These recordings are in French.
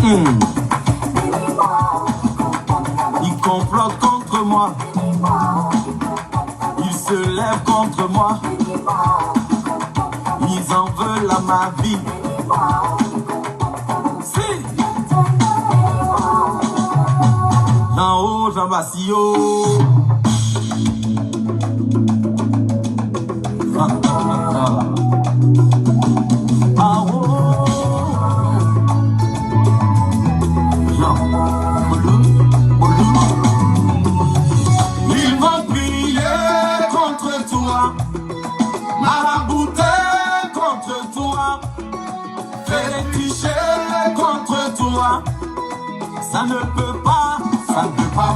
Ils complotent contre moi. Ils se lèvent contre moi. Ils en veulent à ma vie. Si. En haut, Jean Bassio. Ils vont prier contre toi, marabouter contre toi, féticher contre toi. Ça ne peut pas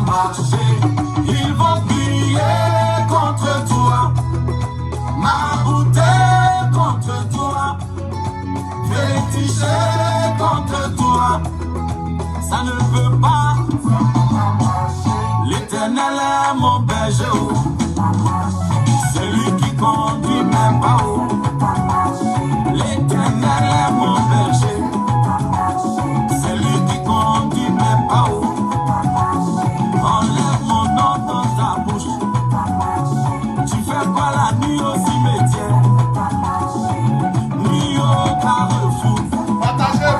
marcher. Ils vont prier contre toi, marabouter contre toi, féticher contre toi. Ça ne peut pas. L'Éternel est mon berger, celui qui conduit mes pas. L'Éternel est mon berger, celui qui conduit mes pas. Enlève mon nom dans ta bouche. Tu fais quoi la nuit au cimetière? Nuit au carrefour. Partagez.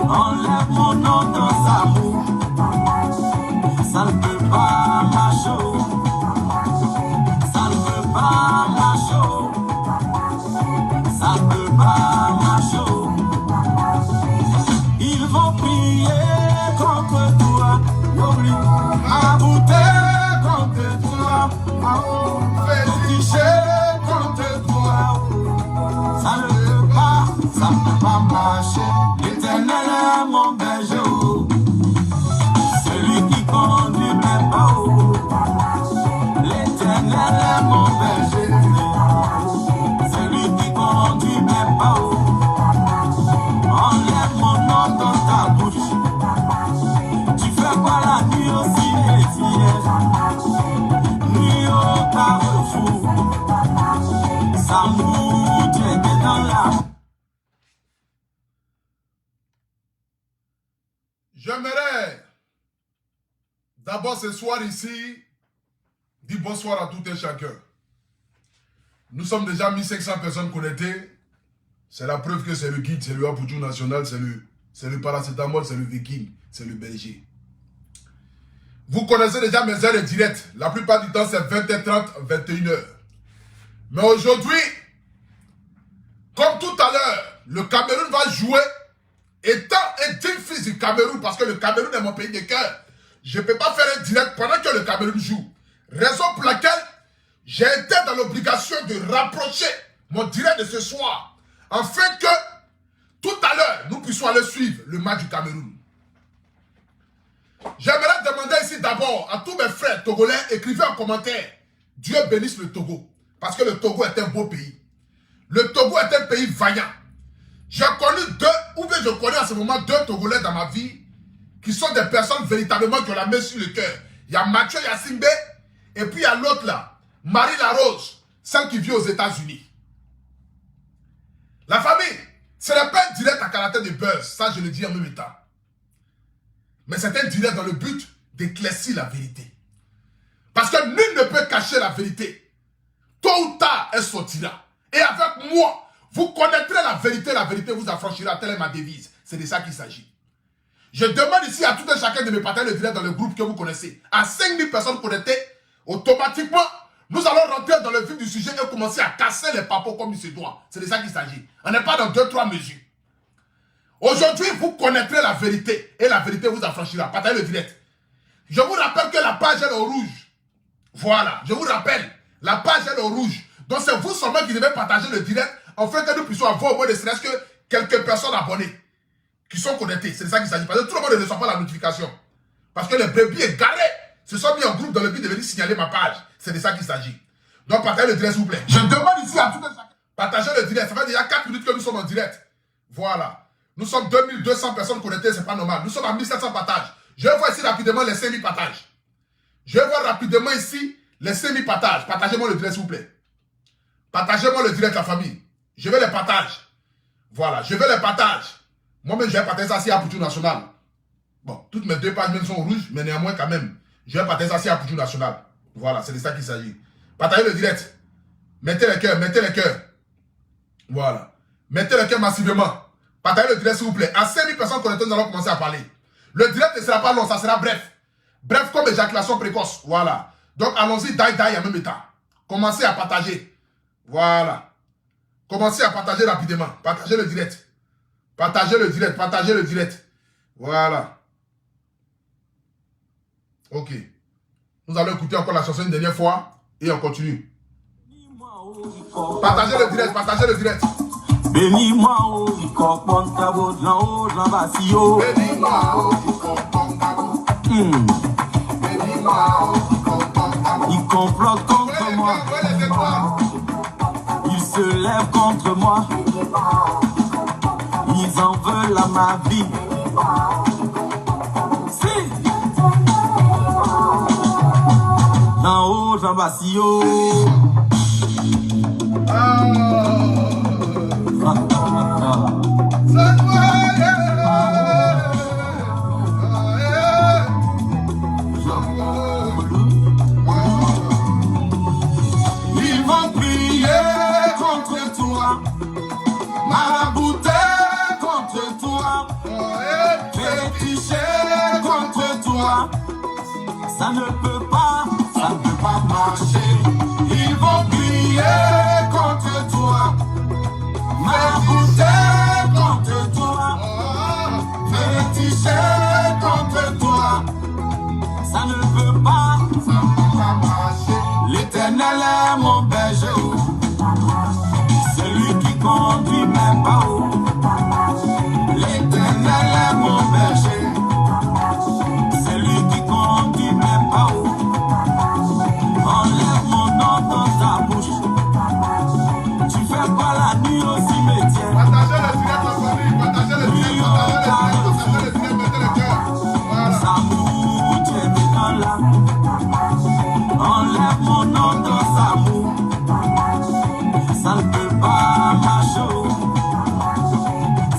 Enlève mon nom dans sa bouche. Ça ne peut pas marcher. Ça ne peut pas marcher. Ça ne peut pas marcher. Ils vont prier contre toi. Marabouter contre toi. Féticher contre toi. Ça ne peut pas marcher. L'Éternel est mon berger, celui qui conduit mes pas. L'Éternel est mon berger, celui qui conduit mes pas. Enlève mon nom dans ta bouche. Tu fais quoi la nuit au cimetière? Nuit au carrefour. Ça nous tient dans la. J'aimerais d'abord ce soir ici dire bonsoir à tout un chacun. Nous sommes déjà 1500 personnes connectées. C'est la preuve que c'est le guide, c'est le Apoudjou national, c'est le paracétamol, c'est le viking, c'est le berger. Vous connaissez déjà mes heures de direct. La plupart du temps, c'est 20h30, 21h. Mais aujourd'hui, comme tout à l'heure, le Cameroun va jouer. Étant un digne fils du Cameroun, parce que le Cameroun est mon pays de cœur, je ne peux pas faire un direct pendant que le Cameroun joue. Raison pour laquelle j'ai été dans l'obligation de rapprocher mon direct de ce soir, afin que tout à l'heure, nous puissions aller suivre le match du Cameroun. J'aimerais demander ici d'abord à tous mes frères togolais, écrivez en commentaire, Dieu bénisse le Togo, parce que le Togo est un beau pays. Le Togo est un pays vaillant. J'ai connu je connais à ce moment deux Togolais dans ma vie qui sont des personnes véritablement qui ont la main sur le cœur. Il y a Mathieu Yassimbe et puis il y a l'autre là, Marie Larose, celle qui vit aux États-Unis. La famille, ce n'est pas un direct à caractère de buzz, ça je le dis en même temps. Mais c'est un direct dans le but d'éclaircir la vérité. Parce que nul ne peut cacher la vérité. Tôt ou tard, elle sortira. Et avec moi, vous connaîtrez la vérité vous affranchira, telle est ma devise. C'est de ça qu'il s'agit. Je demande ici à tout un chacun de me partager le direct dans le groupe que vous connaissez. À 5000 personnes connectées, automatiquement, nous allons rentrer dans le vif du sujet et commencer à casser les papos comme il se doit. C'est de ça qu'il s'agit. On n'est pas dans 2-3 mesures. Aujourd'hui, vous connaîtrez la vérité et la vérité vous affranchira. Partagez le direct. Je vous rappelle que la page est au rouge. Voilà, je vous rappelle, la page est au rouge. Donc c'est vous seulement qui devez partager le direct afin que nous puissions avoir au moins de stress que quelques personnes abonnées qui sont connectées. C'est de ça qu'il s'agit. Parce que tout le monde ne reçoit pas la notification. Parce que les brebis égarés se sont mis en groupe dans le but de venir signaler ma page. C'est de ça qu'il s'agit. Donc partagez le direct s'il vous plaît. Je demande ici à tout le monde. Partagez le direct. Ça fait déjà 4 minutes que nous sommes en direct. Voilà. Nous sommes 2200 personnes connectées, c'est pas normal. Nous sommes à 1700 partages. Je vais voir ici rapidement les 5000 partages. Je vais voir rapidement ici les 5000 partages. Partagez-moi le direct s'il vous plaît. Partagez-moi le direct la famille. Je vais les partager. Voilà, je veux les partages. Moi-même, je vais partager ça sur Apoutou National. Bon, toutes mes 2 pages même sont rouges, mais néanmoins, quand même, je vais partager ça sur Apoutou National. Voilà, c'est de ça qu'il s'agit. Partagez le direct. Mettez les cœurs, mettez les cœurs. Voilà. Mettez les cœurs massivement. Partagez le direct, s'il vous plaît. À 5000 personnes connectées, nous allons commencer à parler. Le direct ne sera pas long, ça sera bref. Bref, comme éjaculation précoce. Voilà. Donc, allons-y, die en même état. Commencez à partager. Voilà. Commencez à partager rapidement. Partagez le direct. Partagez le direct, partagez le direct. Voilà. Ok. Nous allons écouter encore la chanson une dernière fois et on continue. Partagez le direct, partagez le direct. Bénis-moi, oh, il comprend ta voix de l'en-haut, de l'en-bas, si haut. Bénis-moi, oh, il comprend ta voix. Bénis-moi, oh, il comprend ta voix. Il complote contre moi. Il se lève contre moi. Ils en veulent à ma vie. Si. D'en haut, d'en bas, si haut. Ils vont prier contre toi, marabouter contre toi, féticher contre toi. Ça ne peut pas marcher. Ils vont prier contre toi, marabouter contre toi, féticher contre toi. Ça ne peut pas marcher. L'Éternel est mon berger, celui qui conduit mes pas. L'Éternel est mon berger, celui qui conduit mes pas. Enlève mon nom dans ta bouche. Tu fais quoi la nuit au cimetière? Partagez le direct, la famille, partagez le direct, partagez le direct, mettez le cœur. Voilà. Samou, tu es dans l'âme. Enlève mon nom dans sa boue. Ça ne peut pas marcher.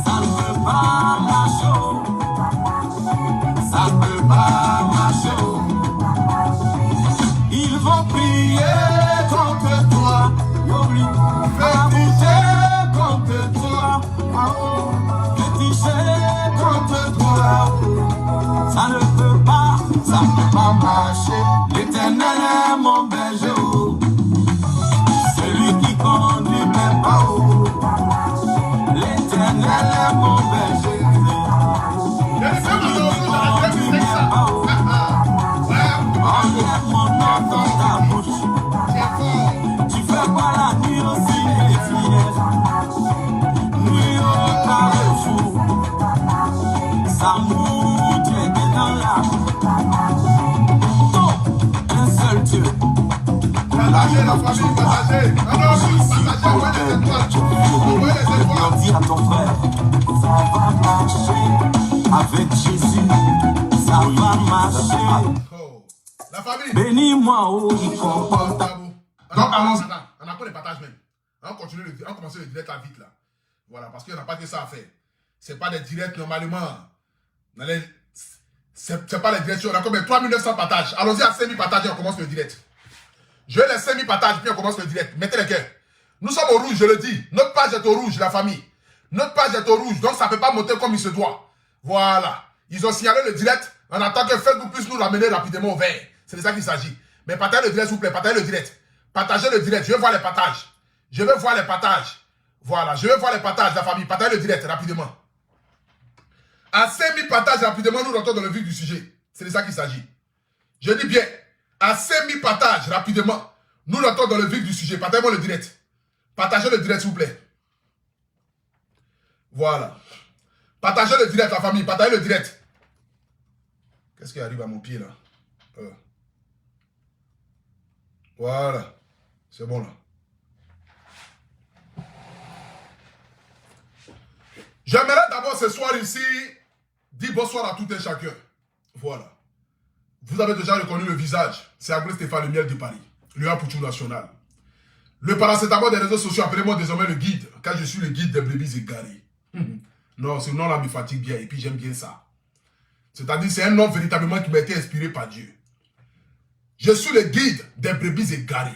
Ça ne peut pas marcher. Ça ne peut pas marcher. Ils vont prier contre toi. Féticher contre toi. Féticher contre toi. Ça ne peut pas marcher. L'Éternel est mon berger, celui qui conduit mes pas. L'Éternel est mon berger, celui qui conduit mes pas. Enlève mon nom dans ta bouche. Tu fais quoi la nuit au cimetière? Nuit au carrefour. Samou, tu es dans l'âme. Un seul Dieu. Partagez la famille, partagez. Partagez, envoyez les étoiles. Envoyez les étoiles. Dis à ton frère, ça va marcher. Avec Jésus, ça va marcher. Oh. La famille. Bénis-moi, oh, il comprend ta... Donc, allons-y. On a pas les partages même. On continue on commence le direct là vite là. Voilà, parce qu'il n'y a pas que ça à faire. C'est pas des directs normalement. C'est pas les directs. On a combien? 3900 partages. Allons-y à 5000 partages et on commence le direct. Je vais les 5000 partages puis on commence le direct. Mettez les cœurs. Nous sommes au rouge, je le dis. Notre page est au rouge, la famille. Notre page est au rouge, donc ça ne peut pas monter comme il se doit. Voilà. Ils ont signalé le direct en attendant que Facebook puisse nous l'amener rapidement au vert. C'est de ça qu'il s'agit. Mais partagez le direct, s'il vous plaît. Partagez le direct. Partagez le direct. Je veux voir les partages. Je veux voir les partages. Voilà. Je veux voir les partages, la famille. Partagez le direct rapidement. À 5000 partages rapidement, nous rentrons dans le vif du sujet. C'est de ça qu'il s'agit. Je dis bien, à 5000 partages rapidement, nous rentrons dans le vif du sujet. Partagez-moi le direct. Partagez le direct, s'il vous plaît. Voilà. Partagez le direct, la famille. Partagez le direct. Qu'est-ce qui arrive à mon pied, là? Voilà. C'est bon, là. J'aimerais d'abord ce soir ici dire bonsoir à tout un chacun. Voilà. Vous avez déjà reconnu le visage. C'est Aglé Stéphane Le Miel de Paris. Le Apoutou National. Le paracétamol des réseaux sociaux, appelez-moi désormais le guide, car je suis le guide des brebis égarées. Non, ce nom-là me fatigue bien, et puis j'aime bien ça. C'est-à-dire, c'est un nom véritablement qui m'a été inspiré par Dieu. Je suis le guide des brebis égarées.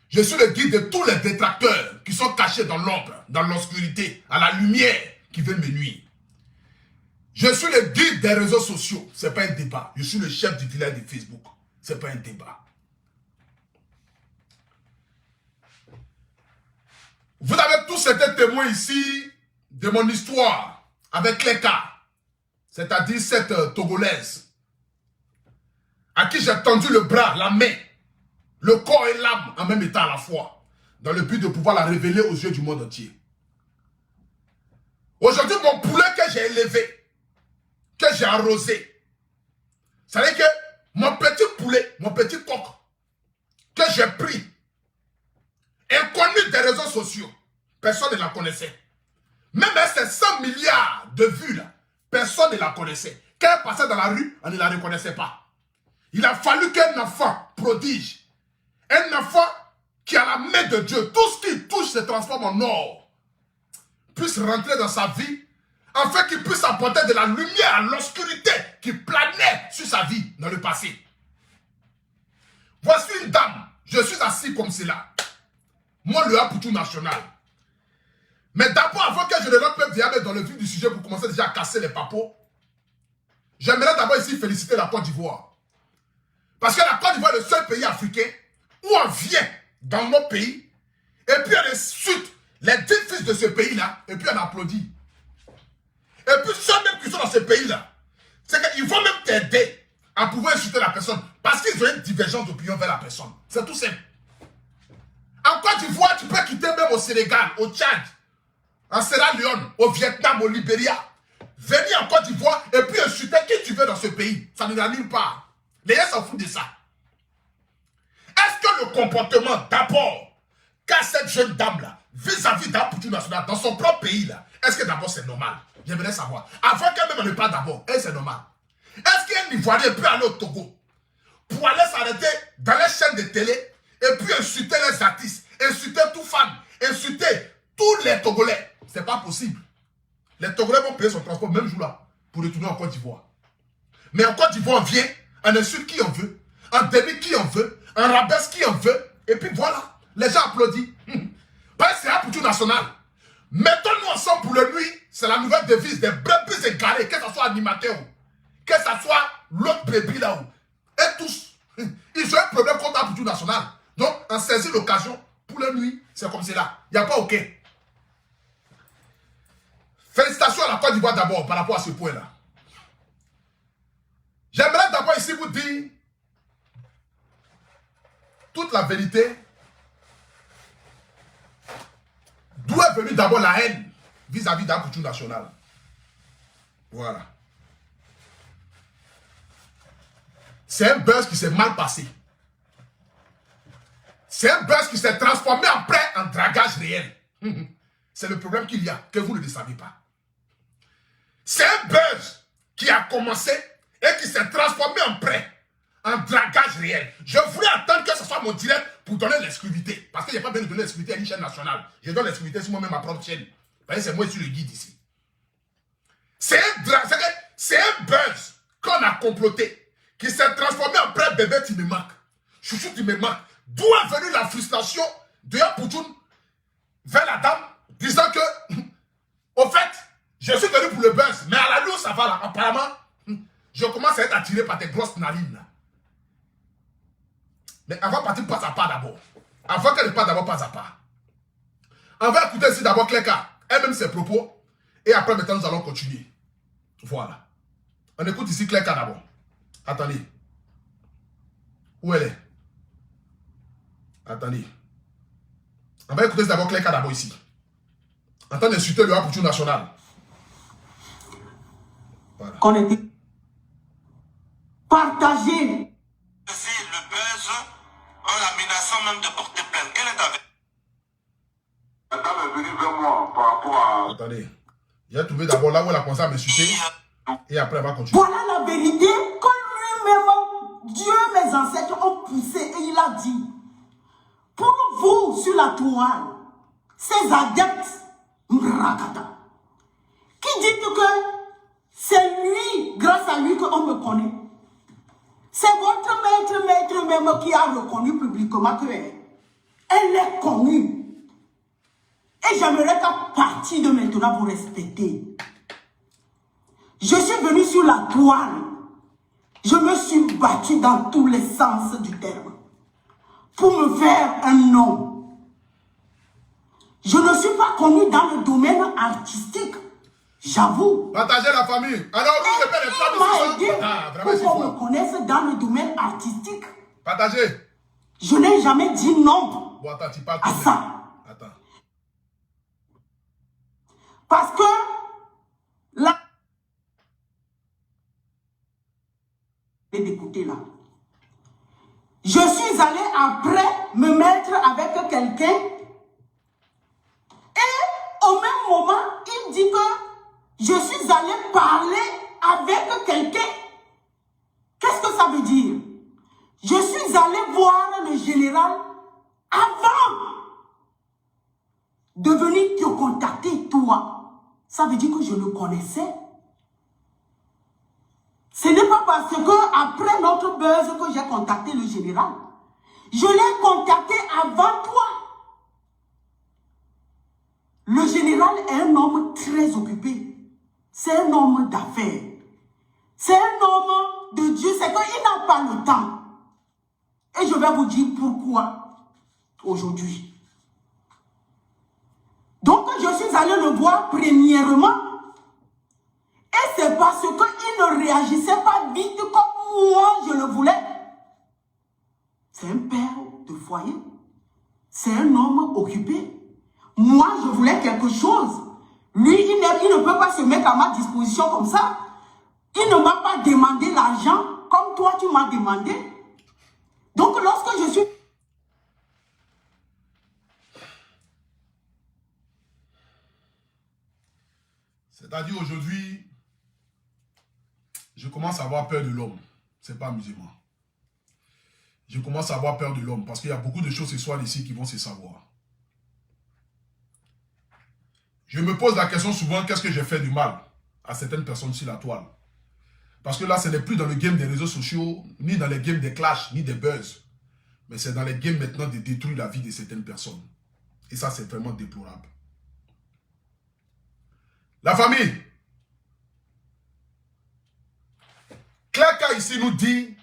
Je suis le guide de tous les détracteurs qui sont cachés dans l'ombre, dans l'obscurité, à la lumière qui veulent me nuire. Je suis le guide des réseaux sociaux. Ce n'est pas un débat. Je suis le chef du village de Facebook. Ce n'est pas un débat. Vous avez tous été témoins ici de mon histoire avec Cléka, c'est-à-dire cette Togolaise, à qui j'ai tendu le bras, la main, le corps et l'âme en même temps à la fois, dans le but de pouvoir la révéler aux yeux du monde entier. Aujourd'hui, mon poulet que j'ai élevé, que j'ai arrosé, c'est-à-dire que mon petit poulet, mon petit coq, que j'ai pris, inconnu des réseaux sociaux, personne ne la connaissait. Même à ces 100 milliards de vues là, personne ne la connaissait. Quand elle passait dans la rue, on ne la reconnaissait pas. Il a fallu qu'un enfant prodige, un enfant qui a la main de Dieu, tout ce qui touche se transforme en or, puisse rentrer dans sa vie, afin qu'il puisse apporter de la lumière à l'obscurité qui planait sur sa vie dans le passé. Voici une dame, je suis assis comme cela. Moi, le Apoutou national. Mais d'abord, avant que je ne rentre même dans le vif du sujet pour commencer déjà à casser les papos, j'aimerais d'abord ici féliciter la Côte d'Ivoire. Parce que la Côte d'Ivoire est le seul pays africain où on vient dans nos pays et puis on insulte les 10 fils de ce pays-là et puis on applaudit. Et puis ceux même qui sont dans ce pays-là, c'est qu'ils vont même t'aider à pouvoir insulter la personne parce qu'ils ont une divergence d'opinion vers la personne. C'est tout simple. En Côte d'Ivoire, tu peux quitter même au Sénégal, au Tchad, en Sierra Leone, au Vietnam, au Libéria. Venir en Côte d'Ivoire et puis insulter qui tu veux dans ce pays. Ça ne va nulle part. Les gens s'en foutent de ça. Est-ce que le comportement d'abord qu'a cette jeune dame-là vis-à-vis d'Apoutou national dans son propre pays-là, est-ce que d'abord c'est normal? J'aimerais savoir. Avant qu'elle même ne parle d'abord, c'est normal. Est-ce qu'un Ivoirien peut aller au Togo pour aller s'arrêter dans les chaînes de télé et puis insulter les artistes, insulter tout fan, insulter tous les Togolais? C'est pas possible. Les Togolais vont payer son transport même jour-là pour retourner en Côte d'Ivoire. Mais en Côte d'Ivoire, on vient, on insulte qui on veut, on dénigre qui on veut, on rabaisse qui on veut, et puis voilà, les gens applaudissent. Parce que c'est Apoutou national. Mettons-nous ensemble pour le nuit, c'est la nouvelle devise des brebis égarés, que ce soit animateur, que ce soit l'autre brebis là-haut. Et tous, ils ont un problème contre Apoutou national. Donc, on saisit l'occasion pour le nuit, c'est comme cela. Il n'y a pas OK. Félicitations à la Côte d'Ivoire d'abord par rapport à ce point-là. J'aimerais d'abord ici vous dire toute la vérité. D'où est venue d'abord la haine vis-à-vis d'Apoutou national. Voilà. C'est un buzz qui s'est mal passé. C'est un buzz qui s'est transformé après en dragage réel. C'est le problème qu'il y a, que vous ne le savez pas. C'est un buzz qui a commencé et qui s'est transformé en dragage réel. Je voulais attendre que ce soit mon direct pour donner l'exclusivité. Parce qu'il n'y a pas besoin de donner l'exclusivité à une chaîne nationale. Je donne l'exclusivité sur moi-même ma propre chaîne. Vous voyez, c'est moi qui suis le guide ici. C'est un buzz qu'on a comploté, qui s'est transformé en prêt bébé qui me manque. Chouchou qui me manque. D'où est venue la frustration de Apoutou vers la dame, disant que, au fait, je suis venu pour le buzz, mais à la louche, ça va là. Apparemment, je commence à être attiré par tes grosses narines là. Mais avant de partir pas à pas d'abord. Avant qu'elle ne parte d'abord pas à pas. On va écouter ici d'abord Cléka, elle-même ses propos, et après maintenant nous allons continuer. Voilà. On écoute ici Cléka d'abord. Attendez. Où elle est? Attendez. On va écouter d'abord Cléka d'abord ici. En train d'insulter le Apoutou national. Voilà. Qu'on était partagé. Le buzz en la menaçant même de porter plainte. Quelle est ta vérité? La dame est venue vers moi par rapport à... Attendez. J'ai trouvé d'abord là où elle a commencé à m'insulter. Et après elle va continuer. Voilà la vérité que lui-même, Dieu, mes ancêtres ont poussé et il a dit. Pour vous, sur la toile, ces adeptes, Mrakata, qui dit que c'est lui, grâce à lui, qu'on me connaît. C'est votre maître même qui a reconnu publiquement qu'elle est connue. Et j'aimerais qu'à partir de maintenant, vous respectez. Je suis venu sur la toile. Je me suis battu dans tous les sens du terme. Pour me faire un nom. Je ne suis pas connu dans le domaine artistique. J'avoue. Partagez la famille. Alors, oui, je fais les Il m'a aidé vraiment, pour qu'on me connaisse dans le domaine artistique. Partagez. Je n'ai jamais dit non Bon, attends, tu parles à ça. Attends. Parce que là, d'écouter là. Je suis allé après me mettre avec quelqu'un et au même moment, il dit que je suis allé parler avec quelqu'un. Qu'est-ce que ça veut dire? Je suis allé voir le général avant de venir te contacter, toi. Ça veut dire que je le connaissais. Ce n'est pas parce que après notre buzz que j'ai contacté le général. Je l'ai contacté avant toi. Le général est un homme très occupé. C'est un homme d'affaires. C'est un homme de Dieu. C'est qu'il n'a pas le temps. Et je vais vous dire pourquoi aujourd'hui. Donc je suis allé le voir premièrement. Et c'est parce qu'il ne réagissait pas vite comme moi je le voulais. C'est un père de foyer. C'est un homme occupé. Moi, je voulais quelque chose. Lui, il ne peut pas se mettre à ma disposition comme ça. Il ne m'a pas demandé l'argent comme toi, tu m'as demandé. Donc, lorsque je suis... C'est-à-dire aujourd'hui, je commence à avoir peur de l'homme. C'est pas amusement. Je commence à avoir peur de l'homme parce qu'il y a beaucoup de choses ce soir ici qui vont se savoir. Je me pose la question souvent, qu'est-ce que j'ai fait du mal à certaines personnes sur la toile? Parce que là, ce n'est plus dans le game des réseaux sociaux, ni dans les games des clashs, ni des buzz. Mais c'est dans les games maintenant de détruire la vie de certaines personnes. Et ça, c'est vraiment déplorable. La famille. Claire ici nous dit,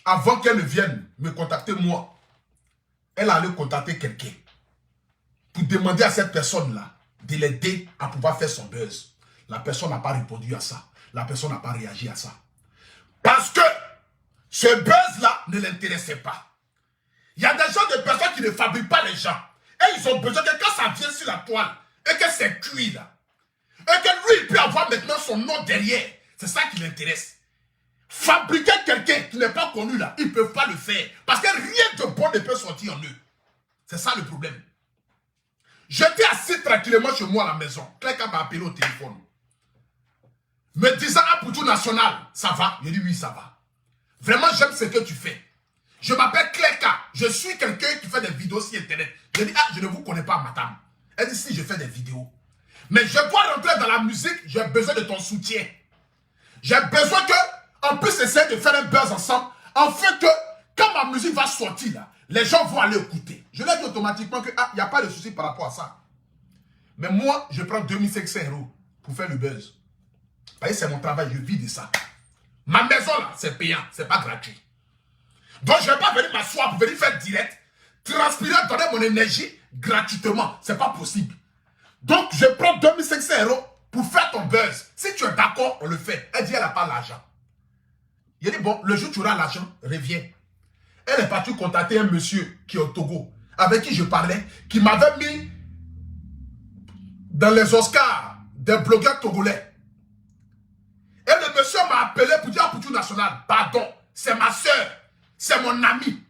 avant qu'elle ne vienne me contacter moi, elle allait contacter quelqu'un pour demander à cette personne-là de l'aider à pouvoir faire son buzz. La personne n'a pas répondu à ça. La personne n'a pas réagi à ça. Parce que ce buzz-là ne l'intéressait pas. Il y a des gens, des personnes qui ne fabriquent pas les gens. Et ils ont besoin que quand ça vient sur la toile, et que c'est cuit là, et que lui, il peut avoir maintenant son nom derrière. C'est ça qui l'intéresse. Fabriquer quelqu'un qui n'est pas connu là, ils ne peuvent pas le faire. Parce que rien de bon ne peut sortir en eux. C'est ça le problème. J'étais assis tranquillement chez moi à la maison. Quelqu'un m'a appelé au téléphone. Me disant, ah, pour tout national, ça va? Je dis oui, ça va. Vraiment, j'aime ce que tu fais. Je m'appelle Clerca. Je suis quelqu'un qui fait des vidéos sur Internet. Je dis, ah, je ne vous connais pas, madame. Elle dit, si, je fais des vidéos. Mais je dois rentrer dans la musique, j'ai besoin de ton soutien. J'ai besoin qu'on puisse essayer de faire un buzz ensemble, afin que, quand ma musique va sortir, là, les gens vont aller écouter. Je leur dis automatiquement qu'il n'y a pas de souci par rapport à ça. Mais moi, je prends 2500 € pour faire le buzz. Vous voyez, c'est mon travail, je vis de ça. Ma maison, là, c'est payant, c'est pas gratuit. Donc, je ne vais pas venir m'asseoir pour venir faire direct, transpirer, donner mon énergie gratuitement. C'est pas possible. Donc, je prends 2500 € pour faire ton buzz. Si tu es d'accord, on le fait. Elle dit, elle n'a pas l'argent. Il dit, bon, le jour où tu auras l'argent, reviens. Elle est partie contacter un monsieur qui est au Togo, avec qui je parlais, qui m'avait mis dans les Oscars des blogueurs togolais. Et le monsieur m'a appelé pour dire, pour tout national, pardon, c'est ma soeur, c'est mon ami.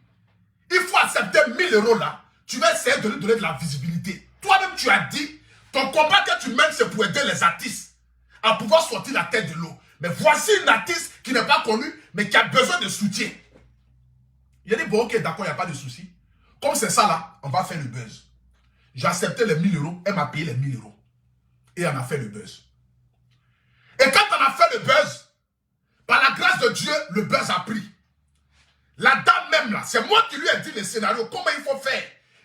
Il faut accepter 1000 € là. Tu vas essayer de lui donner de la visibilité. Toi-même, tu as dit, ton combat que tu mènes, c'est pour aider les artistes à pouvoir sortir la tête de l'eau. Mais voici une artiste qui n'est pas connue, mais qui a besoin de soutien. Il a dit, bon, ok, d'accord, il n'y a pas de souci. Comme c'est ça là, on va faire le buzz. J'ai accepté les 1000 euros, elle m'a payé les 1000 euros. Et on a fait le buzz. Et quand on a fait le buzz, par la grâce de Dieu, le buzz a pris. La dame même là, c'est moi qui lui ai dit le scénario, comment il faut faire.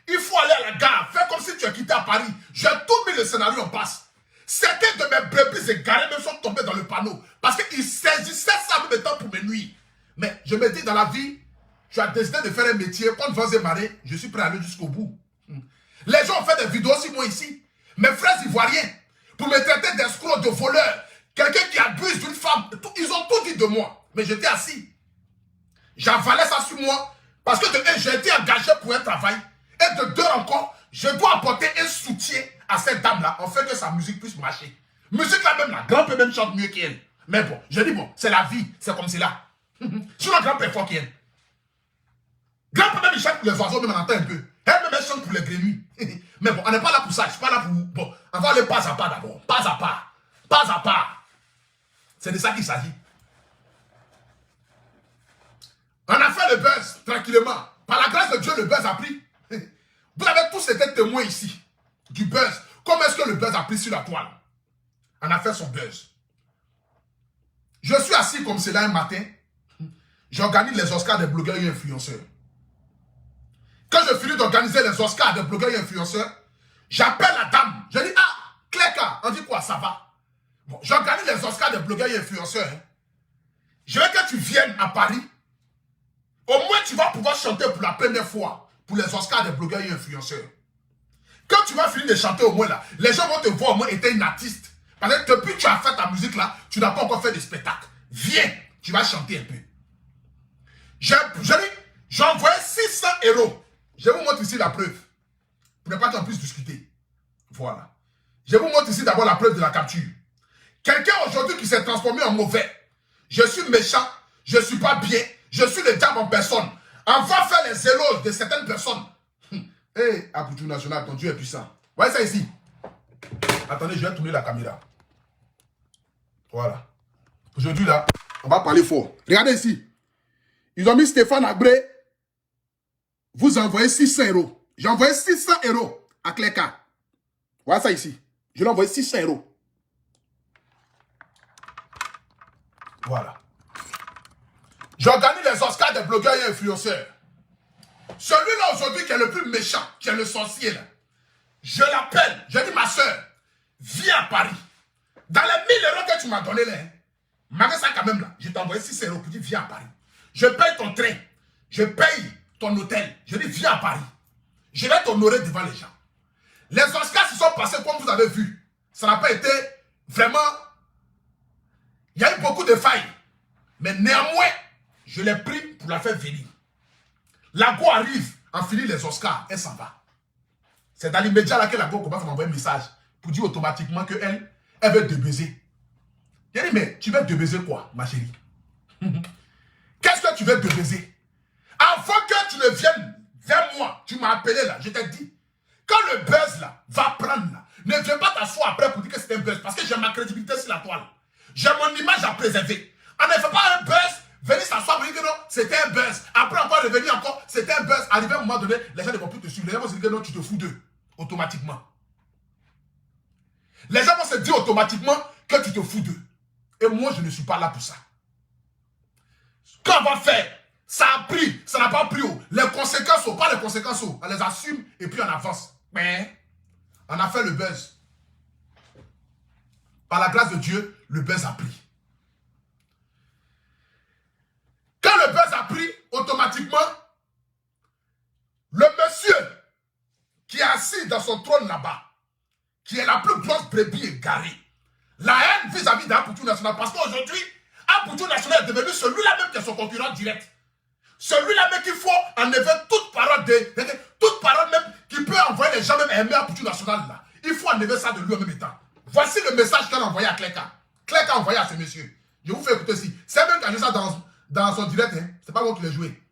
Il faut aller à la gare, faire comme si tu as quitté à Paris. J'ai tout mis le scénario en passe. Certains de mes brebis égarés me sont tombés dans le panneau. Parce qu'ils saisissaient ça en même temps pour me nuire. Mais je me dis dans la vie, tu as décidé de faire un métier, quand vent est marée, je suis prêt à aller jusqu'au bout. Les gens ont fait des vidéos aussi, moi ici. Mes frères ivoiriens, pour me traiter d'escroc, de voleur, quelqu'un qui abuse d'une femme, ils ont tout dit de moi. Mais j'étais assis. J'avalais ça sur moi. Parce que de un, j'ai été engagé pour un travail. Et de deux encore, je dois apporter un soutien à cette dame-là, en fait que sa musique puisse marcher. Musique là même, là, grand-père même chante mieux qu'elle. Mais bon, je dis bon, c'est la vie, c'est comme cela. Sinon, grand-père fort qu'elle. Grand-père même il chante pour les oiseaux, même on entend un peu. Elle même chante pour les grenouilles. Mais bon, on n'est pas là pour ça, je suis pas là pour... Bon, on va aller pas à pas d'abord, pas à pas. Pas à pas. C'est de ça qu'il s'agit. On a fait le buzz, tranquillement. Par la grâce de Dieu, le buzz a pris. Vous avez tous été témoins ici du buzz. Comment est-ce que le buzz a pris sur la toile? On a fait son buzz. Je suis assis comme cela un matin. J'organise les Oscars des blogueurs et influenceurs. Quand je finis d'organiser les Oscars des blogueurs et influenceurs, j'appelle la dame. Je dis, ah, Cléka, on dit quoi, ça va? Bon, j'organise les Oscars des blogueurs et influenceurs. Hein. Je veux que tu viennes à Paris. Au moins, tu vas pouvoir chanter pour la première fois pour les Oscars des blogueurs et influenceurs. Quand tu vas finir de chanter au moins là, les gens vont te voir au moins être une artiste. Parce que depuis que tu as fait ta musique là, tu n'as pas encore fait de spectacle. Viens, tu vas chanter un peu. J'ai envoyé 600 €. Je vous montre ici la preuve. Pour ne pas qu'on puisse discuter. Voilà. Je vous montre ici d'abord la preuve de la capture. Quelqu'un aujourd'hui qui s'est transformé en mauvais. Je suis méchant, je ne suis pas bien, je suis le diable en personne. On va faire les éloges de certaines personnes. Hé, Apoutou National, ton Dieu est puissant. Voyez ça ici. Attendez, je vais tourner la caméra. Voilà. Aujourd'hui, là, on va parler fort. Regardez ici. Ils ont mis Stéphane Abré. Vous envoyez 600 €. J'ai envoyé 600 € à Cléka. Voilà ça ici. Je lui ai envoyé 600 €. Voilà. J'organise les Oscars des blogueurs et influenceurs. Celui-là aujourd'hui qui est le plus méchant, qui est le sorcier là, je l'appelle, je dis ma soeur, viens à Paris. Dans les 1000 € que tu m'as donné là, malgré ça quand même là, je t'ai envoyé 600 € pour dire viens à Paris. Je paye ton train, je paye ton hôtel, je dis viens à Paris. Je vais t'honorer devant les gens. Les Oscars se sont passés comme vous avez vu. Ça n'a pas été vraiment... Il y a eu beaucoup de failles. Mais néanmoins, je l'ai pris pour la faire venir. La go arrive, en finit les Oscars, elle s'en va. C'est dans l'immédiat là que la go commence à m'envoyer un message pour dire automatiquement qu'elle veut te baiser. J'ai dit, mais tu veux te baiser quoi, ma chérie? Qu'est-ce que tu veux te baiser? Avant que tu ne viennes vers moi, tu m'as appelé là, je t'ai dit, quand le buzz là va prendre là, ne viens pas t'asseoir après pour dire que c'est un buzz, parce que j'ai ma crédibilité sur la toile. J'ai mon image à préserver. On ne fait pas un buzz, venir s'asseoir pour dire que non, c'était un buzz. Après encore revenir encore, c'était un buzz. Arrivé à un moment donné, les gens ne vont plus te suivre. Les gens vont se dire que non, tu te fous d'eux. Automatiquement. Les gens vont se dire automatiquement que tu te fous d'eux. Et moi, je ne suis pas là pour ça. Qu'on va faire? Ça a pris, ça n'a pas pris. Les conséquences, pas les conséquences, on les assume et puis on avance. Mais on a fait le buzz. Par la grâce de Dieu, le buzz a pris. Quand le buzz a pris, automatiquement, le monsieur qui est assis dans son trône là-bas, qui est la plus grosse brebis égarée, la haine vis-à-vis d'Apoutou National, parce qu'aujourd'hui, Apoutou National est devenu celui-là même qui est son concurrent direct. Celui-là même qu'il faut enlever toute parole même qui peut envoyer les gens même aimer Apoutou National là. Il faut enlever ça de lui en même temps. Voici le message qu'elle a envoyé à Cléka. Cléka a envoyé à ce monsieur. Je vous fais écouter ici. C'est même qui a joué ça dans son direct. Hein. C'est pas moi qui l'ai joué.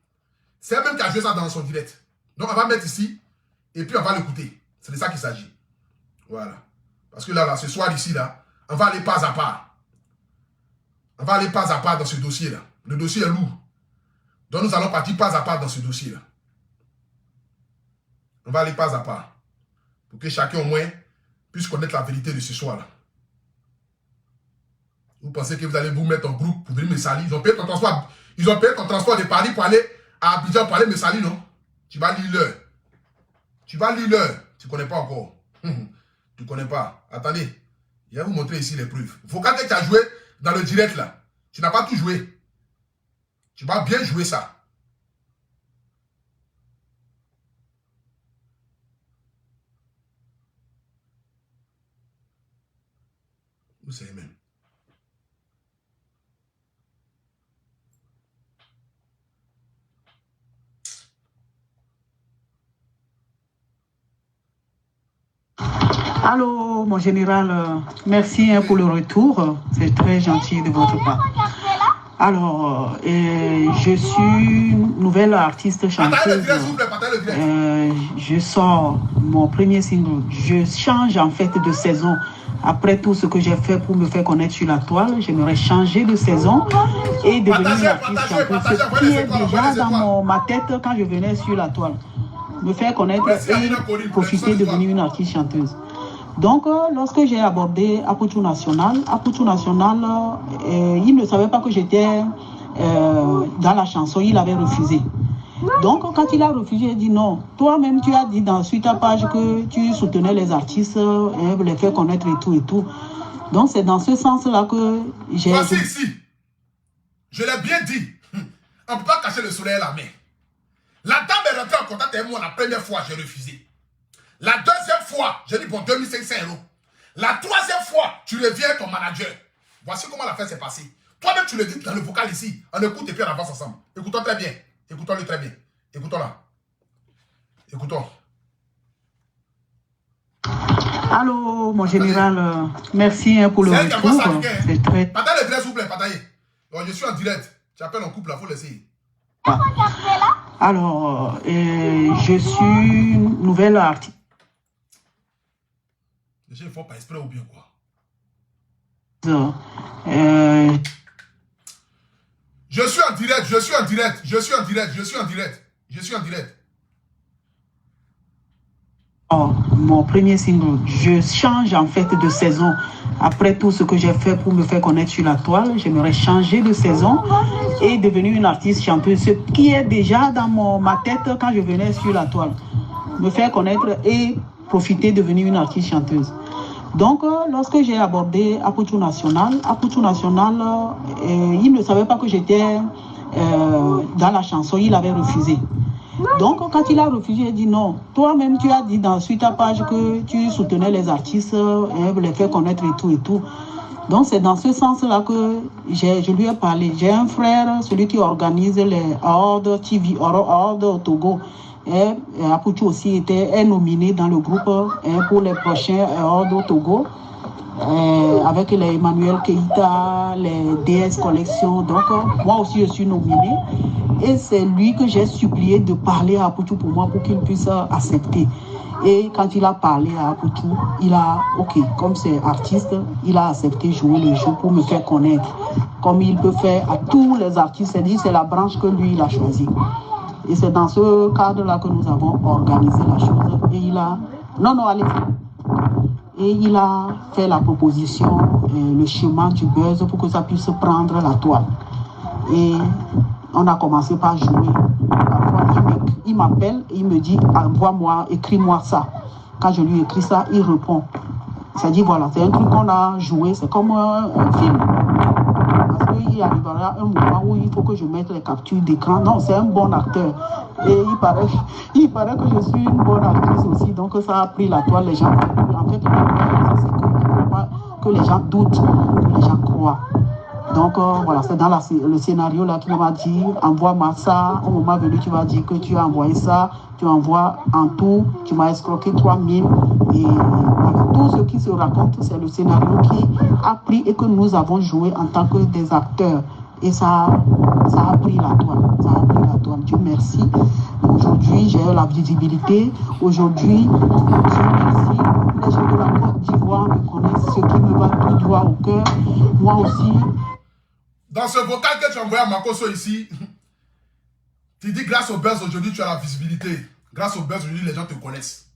C'est même qui a joué ça dans son direct. Donc on va mettre ici et puis on va l'écouter. C'est de ça qu'il s'agit. Voilà. Parce que là, ce soir ici, là, on va aller pas à pas. On va aller pas à pas dans ce dossier-là. Le dossier est lourd. Donc nous allons partir pas à pas dans ce dossier-là. On va aller pas à pas. Pour que chacun au moins puisse connaître la vérité de ce soir-là. Vous pensez que vous allez vous mettre en groupe pour venir me salir? Ils ont payé ton transport. Ils ont payé ton transport de Paris pour aller à Abidjan pour aller me salir, non? Tu vas lire l'heure. Tu vas lire l'heure. Tu ne connais pas encore. Tu ne connais pas. Attendez. Je vais vous montrer ici les preuves. Il faut quand tu as joué dans le direct là. Tu n'as pas tout joué. Tu vas bien jouer ça. Vous savez même. Allô, mon général, merci pour le retour. C'est très gentil de votre part. Alors, je suis nouvelle artiste chanteuse. Je sors mon premier single. Je change en fait de saison. Après tout ce que j'ai fait pour me faire connaître sur la toile, j'aimerais changer de saison et devenir une artiste chanteuse. Ce qui est déjà dans ma tête quand je venais sur la toile. Me faire connaître et profiter de devenir une artiste chanteuse. Donc, lorsque j'ai abordé Aputu National, il ne savait pas que j'étais dans la chanson, il avait refusé. Donc, quand il a refusé, il a dit non. Toi-même, tu as dit sur ta page que tu soutenais les artistes, les faire connaître et tout et tout. Donc, c'est dans ce sens-là que j'ai... Voici ici. Je l'ai bien dit. On ne peut pas cacher le soleil à la main. La dame est rentrée en contact avec moi la première fois, j'ai refusé. La deuxième fois, j'ai dit bon, 2500 €. La troisième fois, tu reviens ton manager. Voici comment l'affaire s'est passée. Toi-même, tu le dis dans le vocal ici. On écoute et puis on avance ensemble. Écoutons très bien. Écoutons-le très bien. Écoutons-la. Écoutons. Allô, mon général, merci pour le retour. C'est très... Pataille le direct, s'il vous plaît, pataille. Je suis en direct. Tu appelles en couple, il faut laisser. Alors, je suis nouvelle artiste. Déjà, il faut pas exprès ou bien quoi. Je suis en direct, je suis en direct, je suis en direct, je suis en direct, je suis en direct. Mon premier single, je change en fait de saison. Après tout ce que j'ai fait pour me faire connaître sur la toile, j'aimerais changer de saison et devenir une artiste chanteuse. Ce qui est déjà dans ma tête quand je venais sur la toile. Me faire connaître et profiter de devenir une artiste chanteuse. Donc, lorsque j'ai abordé Aputu National, il ne savait pas que j'étais dans la chanson, il avait refusé. Donc, quand il a refusé, il a dit non. Toi-même, tu as dit sur ta page que tu soutenais les artistes, les faire connaître et tout et tout. Donc, c'est dans ce sens-là que je lui ai parlé. J'ai un frère, celui qui organise les Horde TV, Horde au Togo. Et Aputu aussi est nominé dans le groupe pour les prochains Horde au Togo. Avec les Emmanuel Keita, les DS Collection. Donc, moi aussi, je suis nominé. Et c'est lui que j'ai supplié de parler à Aputu pour moi pour qu'il puisse accepter. Et quand il a parlé à Aputu, il a, ok, comme c'est artiste, il a accepté jouer le jeu pour me faire connaître. Comme il peut faire à tous les artistes, c'est-à-dire c'est la branche que lui, il a choisie. Et c'est dans ce cadre-là que nous avons organisé la chose. Et il a... Non, allez. Et il a fait la proposition, le schéma du buzz pour que ça puisse prendre la toile. Et on a commencé par jouer. Parfois, il m'appelle et il me dit, envoie-moi, écris-moi ça. Quand je lui écris ça, il répond. C'est-à-dire, voilà, c'est un truc qu'on a joué, c'est comme un film. Parce qu'il arrivera un moment où il faut que je mette les captures d'écran. Non, c'est un bon acteur. Et il paraît que je suis une bonne actrice aussi. Donc ça a pris la toile. Les gens, en fait, c'est qu'il ne faut pas que les gens doutent, que les gens croient. Donc voilà, c'est dans le scénario là qu'il m'a dit, envoie-moi ça. Au moment venu, tu vas dire que tu as envoyé ça. Tu envoies en tout, tu m'as escroqué 3000. Et voilà, tout ce qui se raconte, c'est le scénario qui a pris et que nous avons joué en tant que des acteurs. Et ça a pris la toile. Ça a pris la toile. Dieu merci. Aujourd'hui, j'ai la visibilité. Aujourd'hui, Dieu merci. Les gens de la Côte d'Ivoire me connaissent, ce qui me va tout droit au cœur. Moi aussi. Dans ce vocal que tu as envoyé à Makoso ici, tu dis grâce au buzz aujourd'hui, tu as la visibilité. Grâce au buzz, aujourd'hui, les gens te connaissent.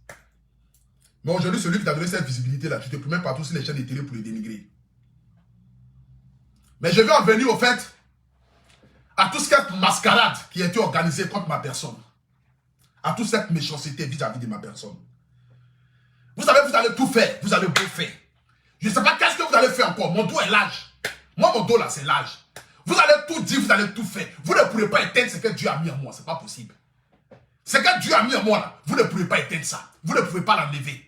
Mais aujourd'hui, celui qui t'a donné cette visibilité-là, tu te promènes partout sur les chaînes de télé pour les dénigrer. Mais je vais en venir au fait à toute cette mascarade qui a été organisée contre ma personne. À toute cette méchanceté vis-à-vis de ma personne. Vous savez, vous allez tout faire. Vous allez beau faire. Je ne sais pas qu'est-ce que vous allez faire encore. Mon dos est l'âge. Moi, mon dos là, c'est l'âge. Vous allez tout dire, vous allez tout faire. Vous ne pourrez pas éteindre ce que Dieu a mis en moi. Ce n'est pas possible. Ce que Dieu a mis en moi là, vous ne pourrez pas éteindre ça. Vous ne pouvez pas l'enlever.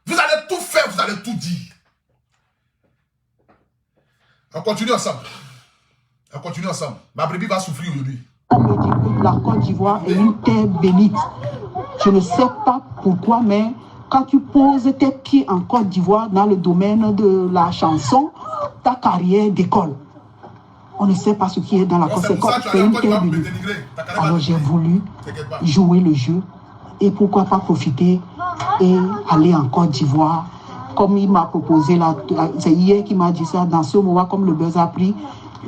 Vous allez tout faire, vous allez tout dire. On continue ensemble. On continue ensemble. Ma brebis va souffrir aujourd'hui. On me dit que la Côte d'Ivoire est une terre bénite. Je ne sais pas pourquoi, mais quand tu poses tes pieds en Côte d'Ivoire dans le domaine de la chanson, ta carrière décolle. On ne sait pas ce qui est dans la conséquence. C'est une terre bénite. Alors j'ai voulu jouer le jeu et pourquoi pas profiter et aller en Côte d'Ivoire. Comme il m'a proposé là, c'est hier qu'il m'a dit ça, dans ce moment, comme le buzz a pris,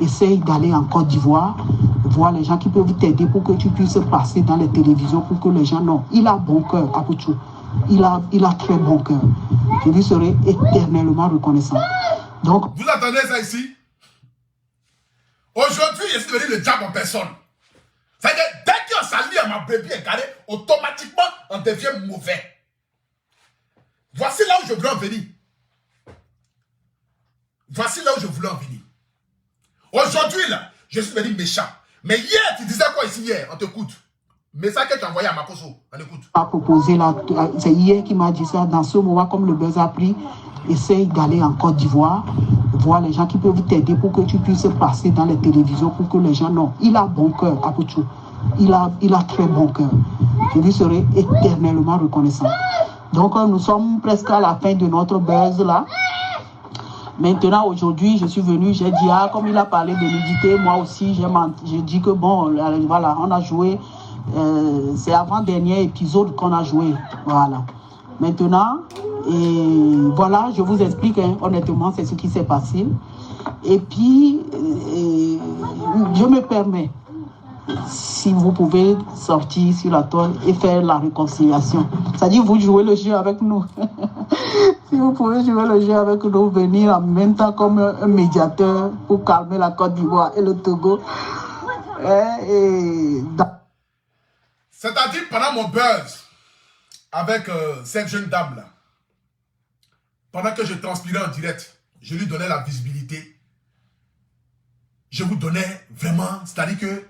essaye d'aller en Côte d'Ivoire, voir les gens qui peuvent t'aider pour que tu puisses passer dans les télévisions, pour que les gens... Non, il a bon cœur, Apouchou. Il a très bon cœur. Je lui serai éternellement reconnaissant. Donc... Vous attendez ça ici? Aujourd'hui, je suis devenu le diable en personne. C'est-à-dire, dès qu'on s'allie à ma brebis égarée, automatiquement, on devient mauvais. Voici là où je voulais en venir. Voici là où je voulais en venir. Aujourd'hui, là, je suis devenu méchant. Mais hier, tu disais quoi ici hier? On t'écoute. Message que tu as envoyé à Makoso. On écoute. A proposé là, c'est hier qu'il m'a dit ça. Dans ce moment, comme le buzz a pris, essaye d'aller en Côte d'Ivoire, voir les gens qui peuvent t'aider pour que tu puisses passer dans les télévisions, pour que les gens... Non, il a bon cœur, Apouchou. Il a très bon cœur. Je lui serai éternellement reconnaissant. Donc, nous sommes presque à la fin de notre buzz là. Maintenant, aujourd'hui, je suis venu, j'ai dit, ah, comme il a parlé de nudité, moi aussi, j'ai dit que bon, voilà, on a joué, c'est l'avant-dernier épisode qu'on a joué, voilà. Maintenant, et voilà, je vous explique, hein, honnêtement, c'est ce qui s'est passé. Et puis, je me permets, si vous pouvez sortir sur la toile et faire la réconciliation. C'est-à-dire, vous jouez le jeu avec nous. Si vous pouvez jouer le jeu avec nous, venir en même temps comme un médiateur pour calmer la Côte d'Ivoire et le Togo. C'est-à-dire, pendant mon buzz avec cette jeune dame-là, pendant que je transpirais en direct, je lui donnais la visibilité. Je vous donnais vraiment, c'est-à-dire que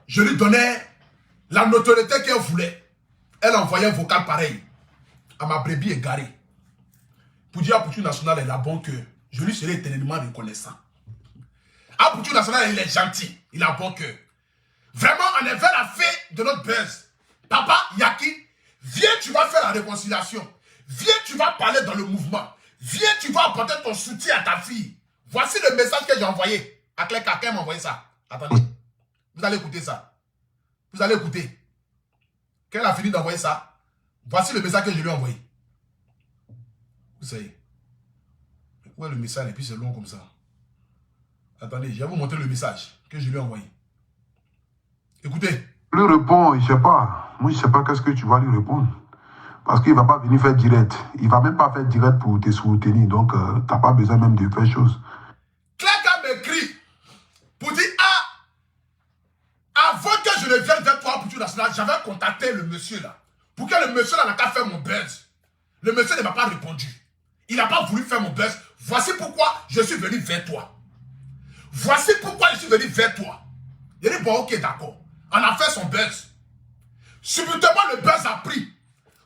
je lui donnais la notoriété qu'elle voulait. Elle envoyait un vocal pareil à ma brebis égarée. Pour dire à Apouchou National, elle a bon cœur. Je lui serai éternellement reconnaissant. Apouchou National, il est gentil. Il a bon cœur. Vraiment, on est vers la fin de notre buzz. Papa, Yaki, viens, tu vas faire la réconciliation. Viens, tu vas parler dans le mouvement. Viens, tu vas apporter ton soutien à ta fille. Voici le message que j'ai envoyé. À quelqu'un m'a envoyé ça. Attendez. Vous allez écouter ça. Vous allez écouter. Quand elle a fini d'envoyer ça, voici le message que je lui ai envoyé. Vous savez. Où est le message et puis c'est long comme ça. Attendez, je vais vous montrer le message que je lui ai envoyé. Écoutez. Lui répond, je ne sais pas. Moi, je ne sais pas qu'est-ce que tu vas lui répondre. Parce qu'il ne va pas venir faire direct. Il ne va même pas faire direct pour te soutenir. Donc, tu n'as pas besoin même de faire chose. Quelqu'un m'écrit pour dire, avant que je ne vienne vers toi pour tout national, j'avais contacté le monsieur là. Pour que le monsieur là n'a qu'à faire mon buzz. Le monsieur ne m'a pas répondu. Il n'a pas voulu faire mon buzz. Voici pourquoi je suis venu vers toi. Voici pourquoi je suis venu vers toi. Il dit, bon, ok, d'accord. On a fait son buzz. Subitement, le buzz a pris.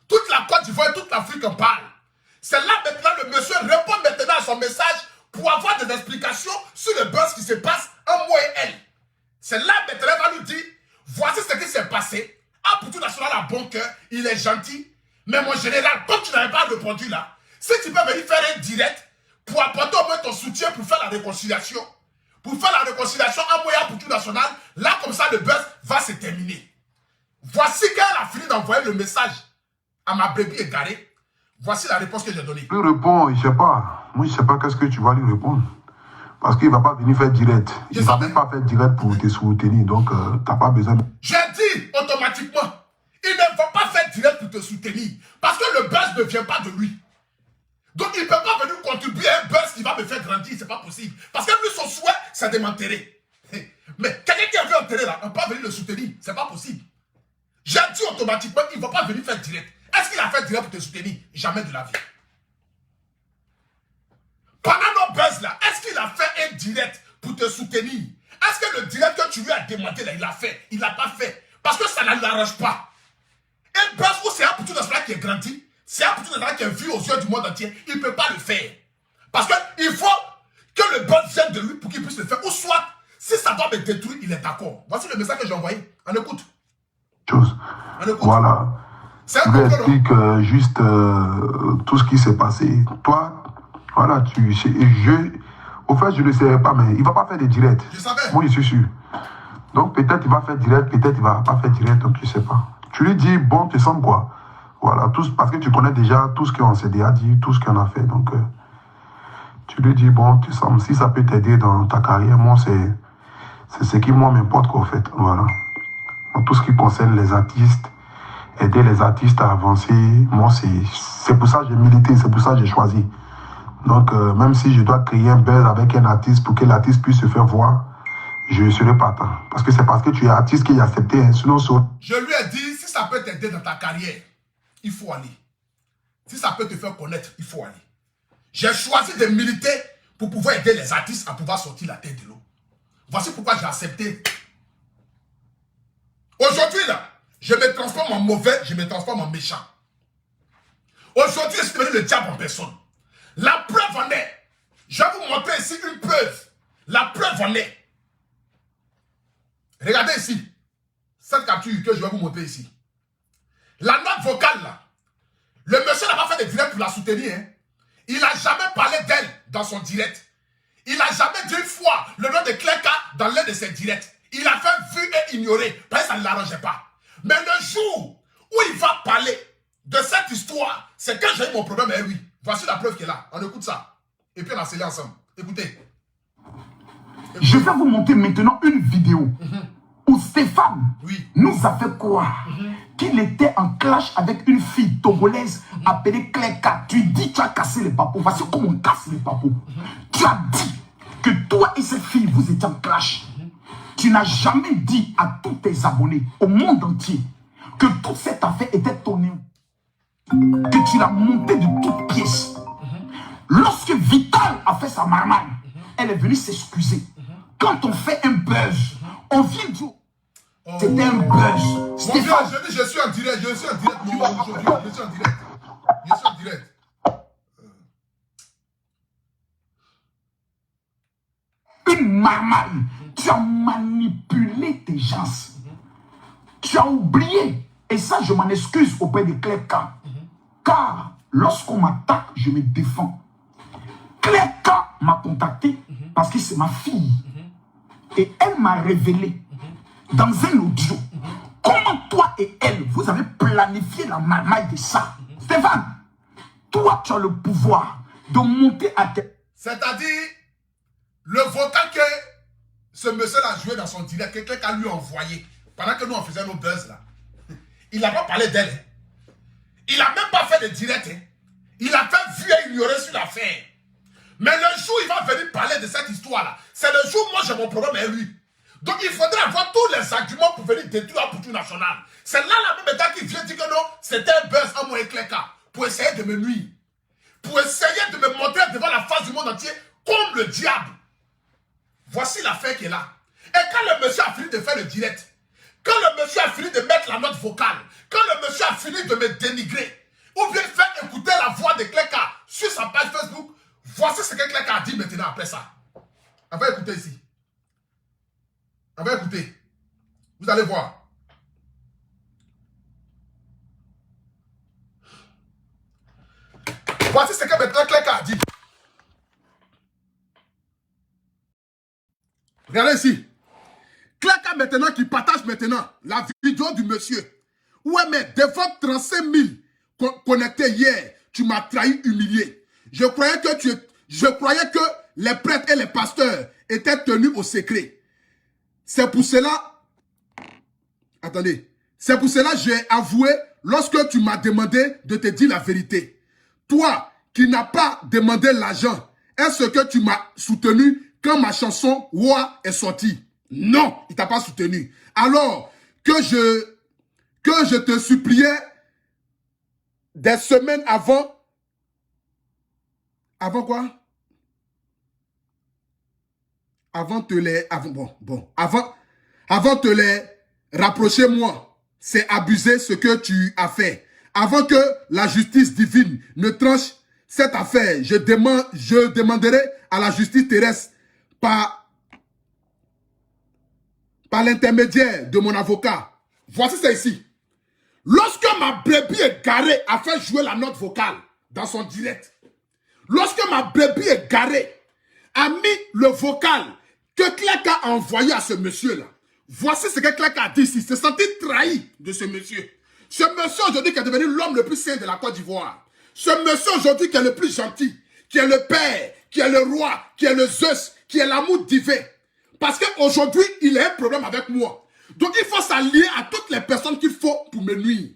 Toute la Côte d'Ivoire et toute l'Afrique en parle. C'est là maintenant le monsieur répond maintenant à son message pour avoir des explications sur le buzz qui se passe entre moi et elle. C'est là maintenant elle va nous dire, voici ce qui s'est passé. Apouchou National a bon cœur, il est gentil. Mais mon général, comme tu n'avais pas répondu là, si tu peux venir faire un direct pour apporter au moins ton soutien pour faire la réconciliation. Pour faire la réconciliation entre moi et Apouchou National, là comme ça le buzz va se terminer. Voici qu'elle a fini d'envoyer le message à ma brebis égarée. Voici la réponse que j'ai donnée. Lui répond, je ne sais pas. Moi, je ne sais pas qu'est-ce que tu vas lui répondre. Parce qu'il ne va pas venir faire direct. Il ne va même pas faire direct pour te soutenir. Donc, tu n'as pas besoin. J'ai dit automatiquement, il ne va pas pour te soutenir. Parce que le buzz ne vient pas de lui. Donc il ne peut pas venir contribuer à un buzz qui va me faire grandir, c'est pas possible. Parce que lui, son souhait, c'est de m'enterrer. Mais quelqu'un qui a vu enterrer là, on peut pas venir le soutenir, c'est pas possible. J'ai dit automatiquement qu'il ne va pas venir faire direct. Est-ce qu'il a fait direct pour te soutenir? Jamais de la vie. Pendant nos buzz là, est-ce qu'il a fait un direct pour te soutenir? Est-ce que le direct que tu lui as demandé là, il l'a fait? Il l'a pas fait. Parce que ça ne l'arrange pas. Un buzz où c'est un petit national qui est grandi, c'est un petit national qui est vu aux yeux du monde entier, il ne peut pas le faire. Parce qu'il faut que le buzz vienne de lui pour qu'il puisse le faire. Ou soit, si ça doit me détruire, il est d'accord. Voici le message que j'ai envoyé. On écoute. On écoute. Voilà. Je lui explique juste tout ce qui s'est passé. Toi, voilà, au fait, je ne sais pas, mais il ne va pas faire des directs. Je savais. Moi, je suis sûr. Donc, peut-être il va faire direct, peut-être il ne va pas faire direct, donc tu ne sais pas. Tu lui dis, bon, tu sens quoi? Voilà, parce que tu connais déjà tout ce qu'on s'est déjà dit, tout ce qu'on a fait. Donc, tu lui dis, bon, tu sens, si ça peut t'aider dans ta carrière, moi, c'est ce qui, moi, m'importe, quoi, en fait. Voilà. En tout ce qui concerne les artistes, aider les artistes à avancer, moi, c'est pour ça que j'ai milité, c'est pour ça que j'ai choisi. Donc, même si je dois créer un buzz avec un artiste pour que l'artiste puisse se faire voir, je serai partant. Parce que c'est parce que tu es artiste qu'il a accepté. Hein. Sinon, je lui ai dit, si ça peut t'aider dans ta carrière, il faut aller. Si ça peut te faire connaître, il faut aller. J'ai choisi de militer pour pouvoir aider les artistes à pouvoir sortir la tête de l'eau. Voici pourquoi j'ai accepté. Aujourd'hui, là, je me transforme en mauvais, je me transforme en méchant. Aujourd'hui, je suis devenu le diable en personne. La preuve en est. Je vais vous montrer ici une preuve. La preuve en est. Regardez ici. Cette capture que je vais vous montrer ici. La note vocale là. Le monsieur n'a pas fait de direct pour la soutenir. Hein. Il n'a jamais parlé d'elle dans son direct. Il n'a jamais dit une fois le nom de Clerka dans l'un de ses directs. Il a fait vu et ignorer. Parce que ça ne l'arrangeait pas. Mais le jour où il va parler de cette histoire, c'est quand j'ai eu mon problème avec lui. Voici la preuve qui est là. On écoute ça. Et puis on a scellé ensemble. Écoutez. Je vais vous montrer maintenant une vidéo où Stéphane nous a fait croire qu'il était en clash avec une fille togolaise appelée Clerka. Tu dis tu as cassé les papos. Voici comment on casse les papos. Tu as dit que toi et cette fille, vous étiez en clash. Tu n'as jamais dit à tous tes abonnés au monde entier que toute cette affaire était ton nom. Que tu l'as monté de toutes pièces. Lorsque Vital a fait sa marmaille, elle est venue s'excuser. Quand on fait un buzz, on vient dire c'était un buzz. Stéphane, je dis je suis en direct, je suis en direct. Je suis en direct. Je suis en direct. Une marmaille. Tu as manipulé tes gens. Tu as oublié. Et ça, je m'en excuse auprès de Clerka. Car lorsqu'on m'attaque, je me défends. Clerka m'a contacté parce que c'est ma fille. Et elle m'a révélé dans un audio comment toi et elle, vous avez planifié la marmaille de ça. Stéphane, toi, tu as le pouvoir de monter à tes... C'est-à-dire, le vocal que ce monsieur a joué dans son direct, que quelqu'un lui a envoyé, pendant que nous on faisait nos buzz là, il n'a pas parlé d'elle. Il n'a même pas fait de direct. Il a fait vu et ignorer sur l'affaire. Mais le jour où il va venir parler de cette histoire-là, c'est le jour où moi j'ai mon problème avec lui. Donc il faudrait avoir tous les arguments pour venir détruire la culture nationale. C'est là la même état qui vient dire que non, c'était un buzz en moi et Clerka, pour essayer de me nuire. Pour essayer de me montrer devant la face du monde entier comme le diable. Voici l'affaire qui est là. Et quand le monsieur a fini de faire le direct, quand le monsieur a fini de mettre la note vocale, quand le monsieur a fini de me dénigrer, ou bien faire écouter la voix de Clerka sur sa page Facebook, voici ce que Clerka a dit maintenant après ça. On va écouter ici. On va écouter. Vous allez voir. Voici ce que maintenant Clerka a dit. Regardez ici. Clerka maintenant qui partage maintenant la vidéo du monsieur. Ouais, mais devant 35 000 connectés hier, tu m'as trahi, humilié. Je croyais que les prêtres et les pasteurs étaient tenus au secret. C'est pour cela... Attendez. C'est pour cela que j'ai avoué lorsque tu m'as demandé de te dire la vérité. Toi qui n'as pas demandé l'argent, est-ce que tu m'as soutenu quand ma chanson Wa est sortie? Non, il t'a pas soutenu. Alors que je te suppliais des semaines avant. Avant quoi? Avant te les rapprocher moi, c'est abuser ce que tu as fait. Avant que la justice divine ne tranche cette affaire, je demanderai à la justice terrestre par l'intermédiaire de mon avocat. Voici ça ici. Lorsque ma brebis est garée a fait jouer la note vocale dans son direct, lorsque ma brebis est garée a mis le vocal que Clark a envoyé à ce monsieur-là. Voici ce que Clark a dit ici. Il s'est senti trahi de ce monsieur. Ce monsieur aujourd'hui qui est devenu l'homme le plus saint de la Côte d'Ivoire. Ce monsieur aujourd'hui qui est le plus gentil, qui est le père, qui est le roi, qui est le Zeus, qui est l'amour divin. Parce qu'aujourd'hui, il a un problème avec moi. Donc il faut s'allier à toutes les personnes qu'il faut pour me nuire.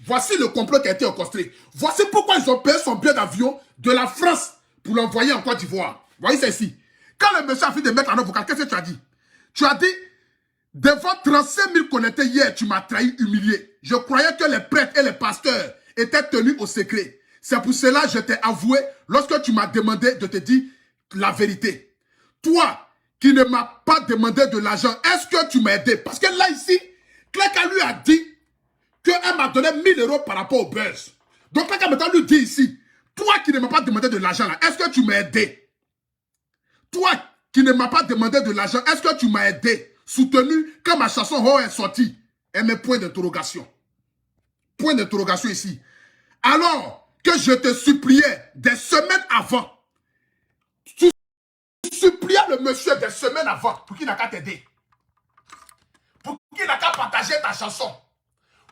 Voici le complot qui a été orchestré. Voici pourquoi ils ont payé son billet d'avion de la France pour l'envoyer en Côte d'Ivoire. Voyez ça ici. Quand le monsieur a fini de mettre en œuvre vocal, qu'est-ce que tu as dit? Tu as dit, devant 35 000 connectés hier, tu m'as trahi, humilié. Je croyais que les prêtres et les pasteurs étaient tenus au secret. C'est pour cela que je t'ai avoué lorsque tu m'as demandé de te dire la vérité. Toi, qui ne m'as pas demandé de l'argent, est-ce que tu m'as aidé? Parce que là, ici, Clark lui a dit qu'elle m'a donné 1000 € par rapport au buzz. Donc, Clark maintenant lui dit ici, toi qui ne m'as pas demandé de l'argent, est-ce que tu m'as aidé? Toi qui ne m'as pas demandé de l'argent, est-ce que tu m'as aidé, soutenu quand ma chanson Ho est sortie? Et mes points d'interrogation. Point d'interrogation ici. Alors que je te suppliais des semaines avant, tu suppliais le monsieur des semaines avant pour qu'il n'a qu'à t'aider. Pour qu'il n'a qu'à partager ta chanson.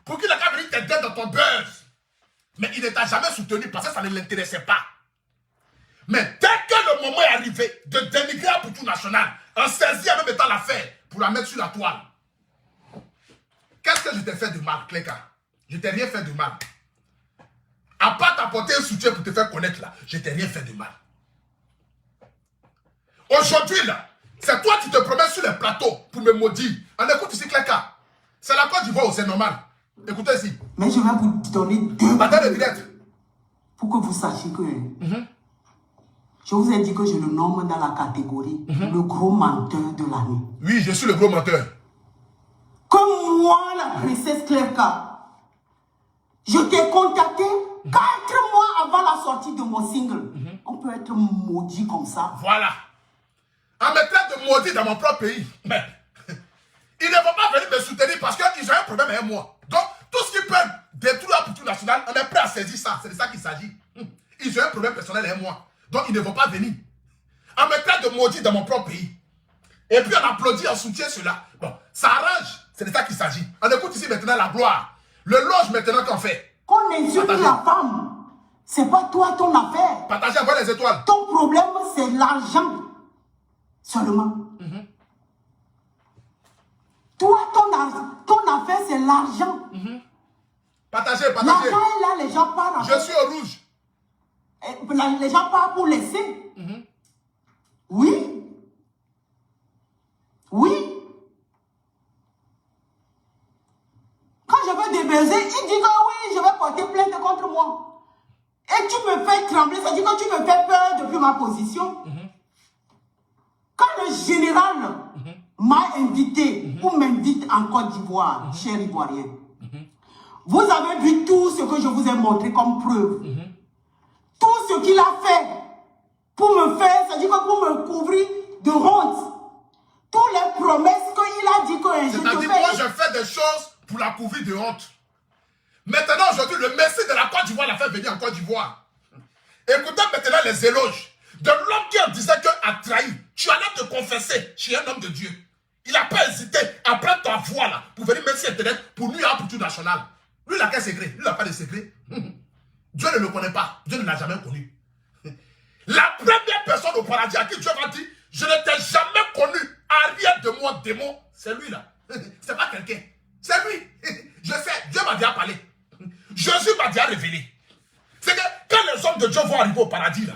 Pour qu'il n'a qu'à venir t'aider dans ton buzz. Mais il ne t'a jamais soutenu parce que ça ne l'intéressait pas. Mais dès que le moment est arrivé de dénigrer un Poutou national, on saisit en même temps l'affaire pour la mettre sur la toile. Qu'est-ce que je t'ai fait de mal, Cléka? Je t'ai rien fait de mal. À part t'apporter un soutien pour te faire connaître là, je t'ai rien fait de mal. Aujourd'hui là, c'est toi qui te promets sur les plateaux pour me maudire. On écoute ici Cléka. C'est la Côte d'Ivoire, c'est normal. Écoutez ici. Mais je vais vous donner deux Madame le direct. pour que vous sachiez que je vous ai dit que je le nomme dans la catégorie le gros menteur de l'année. Oui, je suis le gros menteur. Comme moi, la princesse Clerca, je t'ai contacté 4 mois avant la sortie de mon single. On peut être maudit comme ça. Voilà. On me traite de maudit dans mon propre pays. Mais ils ne vont pas venir me soutenir parce qu'ils ont un problème avec moi. Donc, tout ce qui peut détruire la culture nationale, on est prêt à saisir ça. C'est de ça qu'il s'agit. Ils ont un problème personnel avec moi. Donc, ils ne vont pas venir. On me traite de maudit dans mon propre pays. Et puis, on applaudit, on soutient cela. Bon, ça arrange. C'est de ça qu'il s'agit. On écoute ici maintenant la gloire. Le loge maintenant qu'on fait. Qu'on insulte la femme, c'est pas toi ton affaire. Partagez avec les étoiles. Ton problème, c'est l'argent. Seulement. Toi, ton affaire, c'est l'argent. Partagez. L'argent est là, les gens parlent. Je suis au rouge. Les gens parlent pour laisser. Oui. Oui. Quand je veux débaiser, il dit que oui, je vais porter plainte contre moi. Et tu me fais trembler, ça dit que tu me fais peur depuis ma position. Quand le général m'a invité ou m'invite en Côte d'Ivoire, cher Ivoirien, vous avez vu tout ce que je vous ai montré comme preuve. Tout ce qu'il a fait pour me faire, c'est-à-dire que pour me couvrir de honte. Toutes les promesses qu'il a dit que je te C'est-à-dire fais. moi je fais des choses pour la couvrir de honte. Maintenant aujourd'hui, le Messie de la Côte d'Ivoire l'a fait venir en Côte d'Ivoire. Écoutez maintenant les éloges de l'homme qui en disait qu'il a trahi. Tu allais te confesser chez un homme de Dieu. Il n'a pas hésité à prendre ta voix là pour venir mettre sur Internet pour nuire à Poutou national. Lui, il a quel secret? Lui, il n'a pas de secret. Dieu ne le connaît pas. Dieu ne l'a jamais connu. La première personne au paradis à qui Dieu va dire, je ne t'ai jamais connu, arrière de moi, démon, c'est lui là. C'est pas quelqu'un. C'est lui. Je sais, Dieu m'a déjà parlé. Jésus m'a déjà révélé. C'est que quand les hommes de Dieu vont arriver au paradis, là,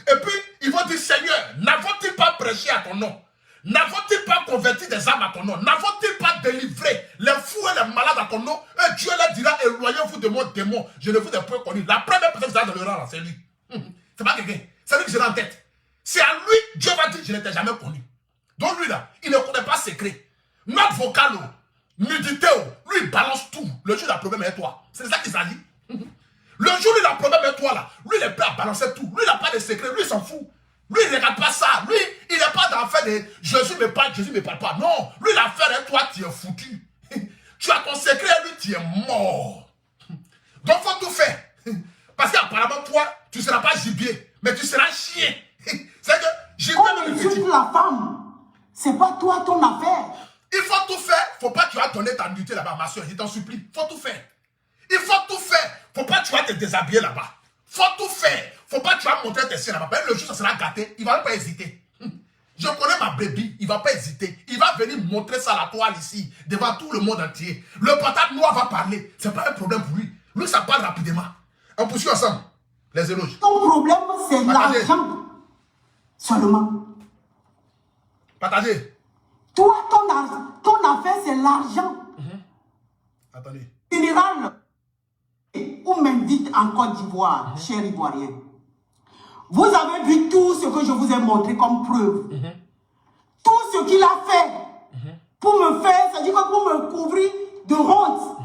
et puis ils vont dire, Seigneur, n'avons-ils pas prêché à ton nom? N'avons-ils pas converti des âmes à ton nom? N'avons-ils pas délivré les fous et les malades à ton nom? Et Dieu leur dira, éloignez-vous de moi, démon, je ne vous ai point connu. La première personne qui sera dans le rang, c'est lui. C'est pas quelqu'un, c'est lui qui sera en tête. C'est à lui, Dieu va dire, je ne t'ai jamais connu. Donc lui là, il ne connaît pas secret. Notre vocal, nudité, lui il balance tout. Le jour, le problème est toi. C'est ça qu'il s'agit. Le jour où il a un problème avec toi là, lui il est prêt à balancer tout. Lui il n'a pas de secret, lui il s'en fout. Lui il ne regarde pas ça. Lui il n'est pas dans l'affaire de Jésus me parle pas. Non, lui l'affaire est toi, tu es foutu. Tu as ton secret, lui tu es mort. Donc faut tout faire. Parce qu'apparemment toi, tu ne seras pas gibier, mais tu seras chien. C'est que gibier on insulte la femme. C'est pas toi ton affaire. Il faut tout faire. Faut pas que tu vas donner ta nudité là-bas, ma soeur. Je t'en supplie. Faut tout faire. Il faut tout faire. Faut pas que tu vas te déshabiller là-bas. Faut tout faire. Faut pas que tu vas montrer tes seins là-bas. Le jour ça sera gâté, il va même pas hésiter. Je connais ma brebis, il va pas hésiter. Il va venir montrer ça à la toile ici, devant tout le monde entier. Le patate noir va parler. C'est pas un problème pour lui. Lui, ça parle rapidement. On poursuit ensemble. Les éloges. Ton problème, c'est l'argent. Seulement. Partagez. Toi, ton affaire, c'est l'argent. Attendez. Général, on m'invite en Côte d'Ivoire, cher Ivoirien. Vous avez vu tout ce que je vous ai montré comme preuve. Tout ce qu'il a fait pour me faire, c'est-à-dire pour me couvrir de honte.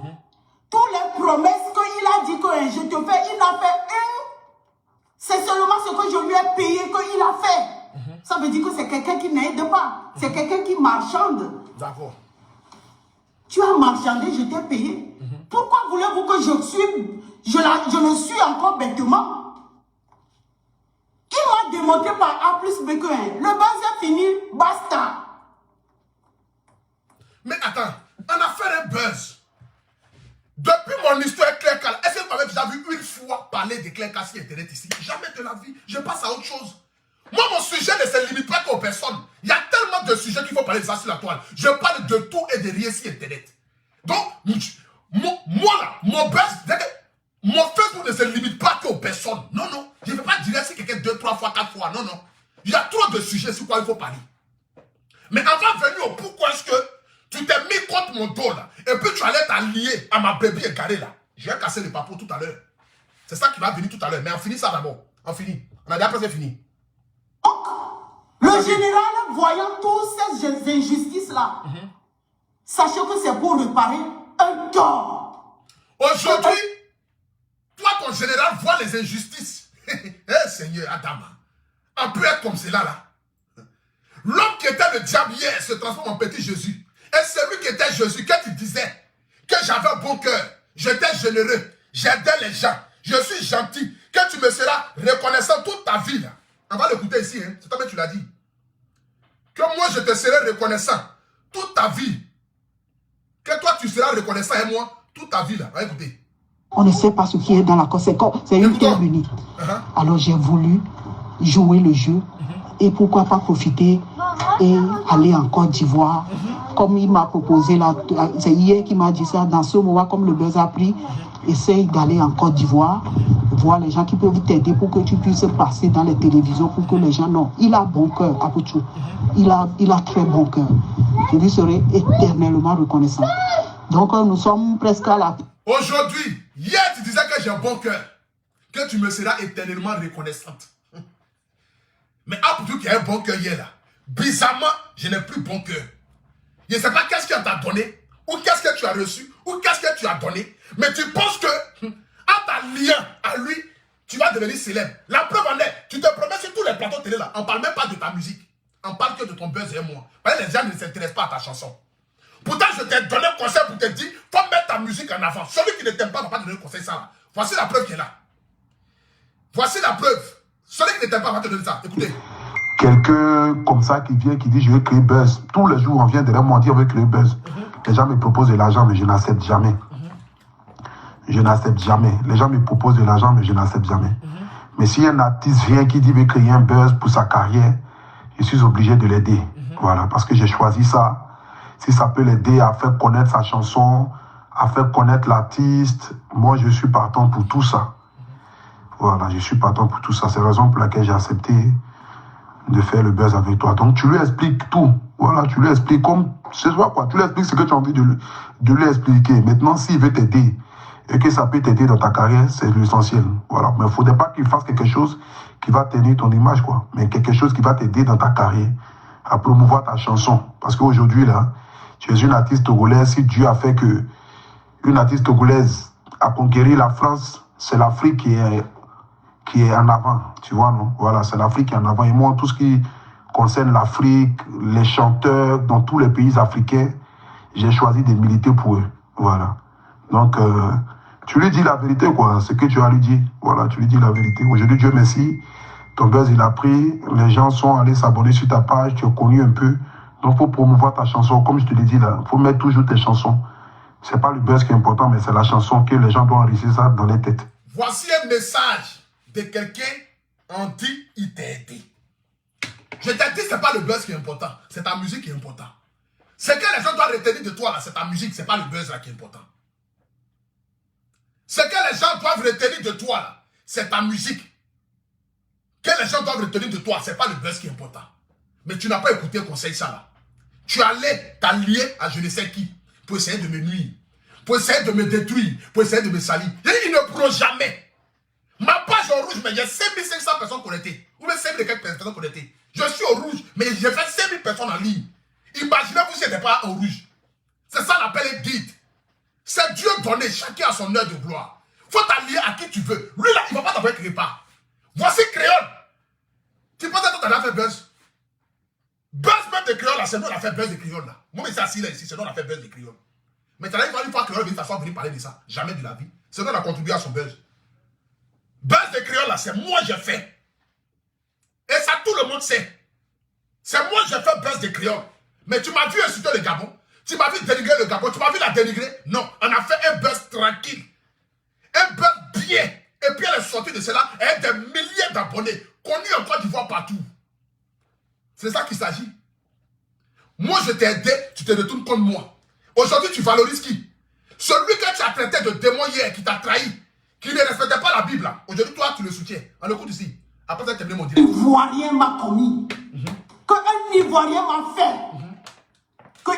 Toutes les promesses qu'il a dit que je te fais, il a fait une. C'est seulement ce que je lui ai payé qu'il a fait. Ça veut dire que c'est quelqu'un qui n'aide pas. C'est quelqu'un qui marchande. D'accord. Tu as marchandé, je t'ai payé. Pourquoi voulez-vous que je ne suis encore bêtement? Il m'a démontré par A plus B que 1. Le buzz est fini, basta. Mais attends, on a fait un buzz. Depuis mon histoire Claire Cal, est-ce que vous avez déjà vu une fois parler de Claire Cal sur Internet ici? Jamais de la vie. Je passe à autre chose. Moi, mon sujet ne se limite pas qu'aux personnes. Il y a tellement de sujets qu'il faut parler de ça sur la toile. Je parle de tout et de rien sur Internet. Donc, moi là, mon buzz, mon Facebook ne se limite pas qu'aux personnes. Non, non. Je ne vais pas dire si quelqu'un 2, 3 fois, 4 fois. Non, non. Il y a trop de sujets sur quoi il faut parler. Mais avant de venir au pourquoi est-ce que tu t'es mis contre mon dos là, et puis tu allais t'allier à ma bébé égarée là. Je vais casser le papeau tout à l'heure. C'est ça qui va venir tout à l'heure. Mais on finit ça d'abord. On finit. On a déjà presque fini. Le général, voyant toutes ces injustices-là, sachez que c'est pour réparer un tort. Aujourd'hui, toi, ton général, voit les injustices. Eh Seigneur, Adama, on peut être comme cela là. L'homme qui était le diable hier se transforme en petit Jésus. Et celui qui était Jésus, quand il disait que j'avais un bon cœur, j'étais généreux, j'aidais les gens, je suis gentil, que tu me seras reconnaissant toute ta vie là. On va l'écouter ici, hein. C'est toi que tu l'as dit. Que moi je te serai reconnaissant toute ta vie. Que toi tu seras reconnaissant et moi toute ta vie là. On va écouter. On ne sait pas ce qui est dans la cause. C'est une terre unie. Alors j'ai voulu jouer le jeu et pourquoi pas profiter et aller en Côte d'Ivoire. Comme il m'a proposé là, c'est hier qu'il m'a dit ça, dans ce moment, comme le buzz a pris, essaye d'aller en Côte d'Ivoire, voir les gens qui peuvent t'aider pour que tu puisses passer dans les télévisions, pour que les gens... Non, il a bon cœur, Apouchou. Il a très bon cœur. Je lui serai éternellement reconnaissant. Donc nous sommes presque à la... Aujourd'hui, hier tu disais que j'ai un bon cœur, que tu me seras éternellement reconnaissante. Mais Apouchou qui a un bon cœur hier là, bizarrement, je n'ai plus bon cœur. Je ne sais pas qu'est-ce qu'on t'a donné, ou qu'est-ce que tu as reçu, ou qu'est-ce que tu as donné, mais tu penses que, à ta lien à lui, tu vas devenir célèbre. La preuve en est, tu te promets sur tous les plateaux télé là, on ne parle même pas de ta musique, on parle que de ton buzz et moi. Parce que les gens ne s'intéressent pas à ta chanson. Pourtant, je t'ai donné un conseil pour te dire, faut mettre ta musique en avant. Celui qui ne t'aime pas ne va pas te donner un conseil ça là. Voici la preuve qui est là. Voici la preuve. Celui qui ne t'aime pas va te donner ça. Écoutez. Quelqu'un comme ça qui vient, qui dit je veux créer buzz. Tous les jours, on vient derrière moi, on dit on veut créer buzz. Les gens me proposent de l'argent, mais je n'accepte jamais. Je n'accepte jamais. Les gens me proposent de l'argent, mais je n'accepte jamais. Mais si un artiste vient qui dit veut créer un buzz pour sa carrière, je suis obligé de l'aider. Voilà, parce que j'ai choisi ça. Si ça peut l'aider à faire connaître sa chanson, à faire connaître l'artiste. Moi, je suis partant pour tout ça. Voilà, je suis partant pour tout ça. C'est la raison pour laquelle j'ai accepté de faire le buzz avec toi. Donc, tu lui expliques tout. Voilà, tu lui expliques comme ce soir, quoi. Tu lui expliques ce que tu as envie de lui expliquer. Maintenant, s'il veut t'aider et que ça peut t'aider dans ta carrière, c'est l'essentiel. Voilà. Mais il ne faudrait pas qu'il fasse quelque chose qui va tenir ton image, quoi. Mais quelque chose qui va t'aider dans ta carrière à promouvoir ta chanson. Parce qu'aujourd'hui, là, tu es une artiste togolaise. Si Dieu a fait que une artiste togolaise a conquéri la France, c'est l'Afrique qui est en avant, tu vois, non? Voilà, c'est l'Afrique qui est en avant. Et moi, tout ce qui concerne l'Afrique, les chanteurs dans tous les pays africains, j'ai choisi de militer pour eux. Voilà. Donc, tu lui dis la vérité, quoi, ce que tu as lui dit. Voilà, tu lui dis la vérité. Aujourd'hui, Dieu merci, ton buzz, il a pris, les gens sont allés s'abonner sur ta page, tu es connu un peu. Donc, il faut promouvoir ta chanson. Comme je te l'ai dit, là, il faut mettre toujours tes chansons. C'est pas le buzz qui est important, mais c'est la chanson que les gens doivent enregistrer ça dans les têtes. Voici un message de quelqu'un en dit il t'a aidé. Je t'ai dit, c'est pas le buzz qui est important, c'est ta musique qui est important. Ce que les gens doivent retenir de toi, là, c'est ta musique, c'est pas le buzz là qui est important. Ce que les gens doivent retenir de toi, là, c'est ta musique. Que les gens doivent retenir de toi, c'est pas le buzz qui est important. Mais tu n'as pas écouté le conseil ça là. Tu allais t'allier à je ne sais qui pour essayer de me nuire, pour essayer de me détruire, pour essayer de me salir. Et il ne pourront jamais. Ma page en rouge, mais il y a 5500 personnes connectées. Ou même 5000 personnes connectées. Je suis au rouge, mais j'ai fait 5000 personnes en ligne. Imaginez-vous si je n'étais pas au rouge. C'est ça l'appel guide. C'est Dieu donné, chacun a son heure de gloire. Faut t'allier à qui tu veux. Lui là, il ne va pas t'envoyer quelque part. Voici Créole. Tu penses que tu as fait buzz? Buzz de Créole là, c'est nous on a fait buzz de Créole là. Moi, je suis assis là ici, c'est nous on a fait buzz de Créole. Mais tu as une fois Créole venir parler de ça. Jamais de la vie. C'est nous on a contribué à son buzz. Buzz de Créole là, c'est moi j'ai fait. Et ça tout le monde sait. C'est moi j'ai fait buzz de Créole. Mais tu m'as vu insulter le Gabon. Tu m'as vu dénigrer le Gabon. Tu m'as vu la dénigrer. Non, on a fait un buzz tranquille. Un buzz bien. Et puis elle est sortie de cela. Elle a des milliers d'abonnés. Connus en Côte d'Ivoire partout. C'est ça qu'il s'agit. Moi je t'ai aidé, tu te retournes contre moi. Aujourd'hui tu valorises qui? Celui que tu as traité de démon hier, qui t'a trahi, qui ne respectait pas la Bible. Aujourd'hui toi tu le soutiens. On écoute ici. Après ça, terminé mon direct. Ivoirien m'a commis. Qu'un Ivoirien m'a fait.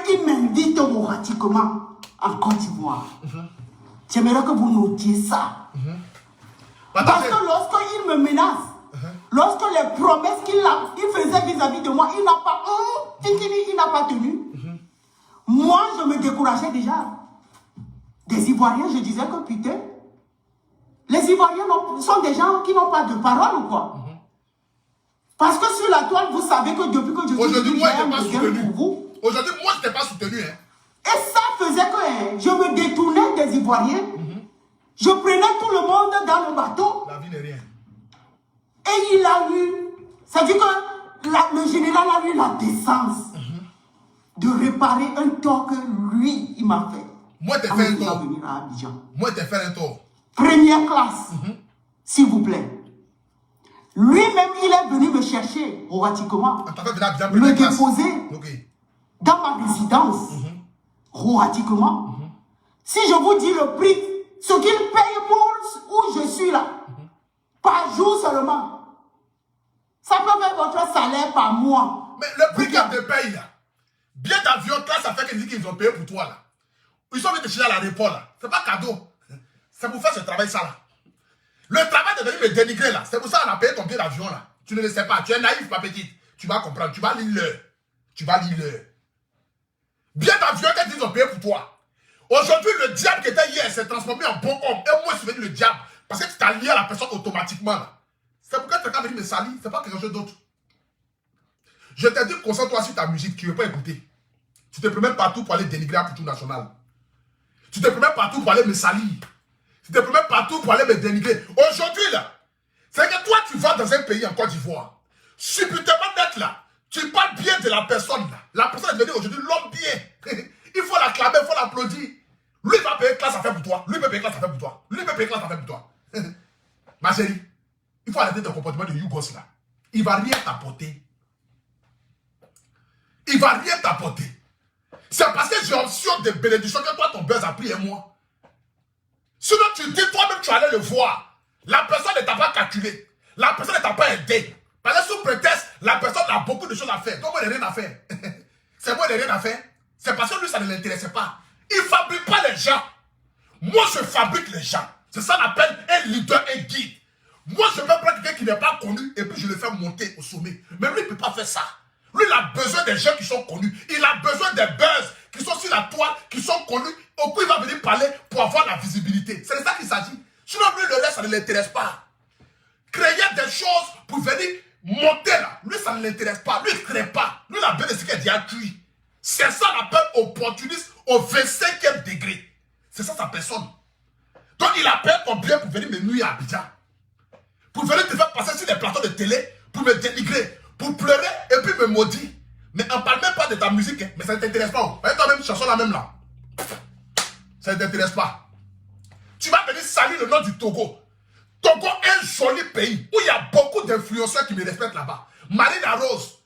Qu'il m'invite au ratiquement en Côte d'Ivoire. J'aimerais que vous notiez ça. Parce que lorsqu'il me menace, lorsque les promesses qu'il faisait vis-à-vis de moi, il n'a pas tenu. Moi, je me décourageais déjà. Des Ivoiriens, je disais que putain, les Ivoiriens sont des gens qui n'ont pas de parole ou quoi? Parce que sur la toile, vous savez que depuis que je suis aujourd'hui, moi, je n'ai pas soutenu. pour vous. Aujourd'hui, moi, je n'étais pas soutenu. Hein. Et ça faisait que je me détournais des Ivoiriens. Je prenais tout le monde dans le bateau. La vie n'est rien. Et il a eu, c'est-à-dire que le général a eu la décence de réparer un tort que lui, il m'a fait. Moi, t'ai fait un tort. Venir à Abidjan. Moi, t'ai fait un tort. Première classe, s'il vous plaît. Lui-même, il est venu me chercher au Ratikoma, me déposer dans ma résidence au Ratikoma. Si je vous dis le prix, ce qu'il paye pour où je suis là, par jour seulement, ça peut faire votre salaire par mois. Mais le prix qu'ils te payent là, bien d'avion, là, ça fait qu'ils ont payé pour toi là. Ils sont venus te chercher à l'aéroport là. C'est pas cadeau. C'est pour faire ce travail ça là. Le travail de venir me dénigrer là, c'est pour ça qu'on a payé ton billet d'avion là. Tu ne le sais pas, tu es naïf ma petite. Tu vas comprendre, tu vas lire l'heure. Tu vas lire l'heure. Bien d'avion qu'ils ont payé pour toi. Aujourd'hui, le diable qui était hier s'est transformé en bon homme. Et moi, je suis devenu le diable. Parce que tu t'as lié à la personne automatiquement là. C'est pourquoi tu es venu me salir, c'est pas quelque chose d'autre. Je t'ai dit, concentre-toi sur ta musique, tu ne veux pas écouter. Tu te promènes partout pour aller dénigrer à Poutou National. Tu te promènes partout pour aller me salir. Tu te promènes partout pour aller me dénigrer. Aujourd'hui, là, c'est que toi, tu vas dans un pays en Côte d'Ivoire. Subitement d'être là, tu parles bien de la personne là. La personne est devenue aujourd'hui l'homme bien. Il faut l'acclamer, il faut l'applaudir. Lui va payer classe à faire pour toi. Lui peut payer classe à faire pour toi. Lui peut payer classe à faire pour toi. Ma chérie, il faut arrêter ton comportement de Yougos là. Il ne va rien t'apporter. Il ne va rien t'apporter. C'est parce que j'ai option de bénédiction que toi, ton buzz a pris un mois. Sinon, tu dis toi-même, tu allais le voir. La personne ne t'a pas calculé. La personne ne t'a pas aidé. Parce que sous prétexte, la personne a beaucoup de choses à faire. Donc, moi, il n'a rien à faire. C'est moi, il n'a rien à faire. C'est parce que lui, ça ne l'intéressait pas. Il ne fabrique pas les gens. Moi, je fabrique les gens. C'est ça qu'on appelle un leader, un guide. Moi, je vais prendre quelqu'un qui n'est pas connu et puis je le fais monter au sommet. Mais lui, il ne peut pas faire ça. Lui, il a besoin des gens qui sont connus. Il a besoin des buzz qui sont sur la toile, qui sont connus, au coup il va venir parler pour avoir la visibilité. C'est de ça qu'il s'agit. Sinon, lui, le reste, ça ne l'intéresse pas. Créer des choses pour venir monter là, lui, ça ne l'intéresse pas. Lui, il ne crée pas. Lui, la belle, c'est qu'il dit à cuit. C'est ça qu'on appelle opportuniste au 25e degré. C'est ça sa personne. Donc, il appelle ton bien pour venir me nuire à Abidjan. Pour venir te faire passer sur les plateaux de télé, pour me dénigrer, pour pleurer et puis me maudire. Mais on ne parle même pas de ta musique, hein. Mais ça ne t'intéresse pas. Et toi-même, chanson la même là. Ça ne t'intéresse pas. Tu vas venir saluer le nom du Togo. Togo est un joli pays où il y a beaucoup d'influenceurs qui me respectent là-bas. Marine Rose,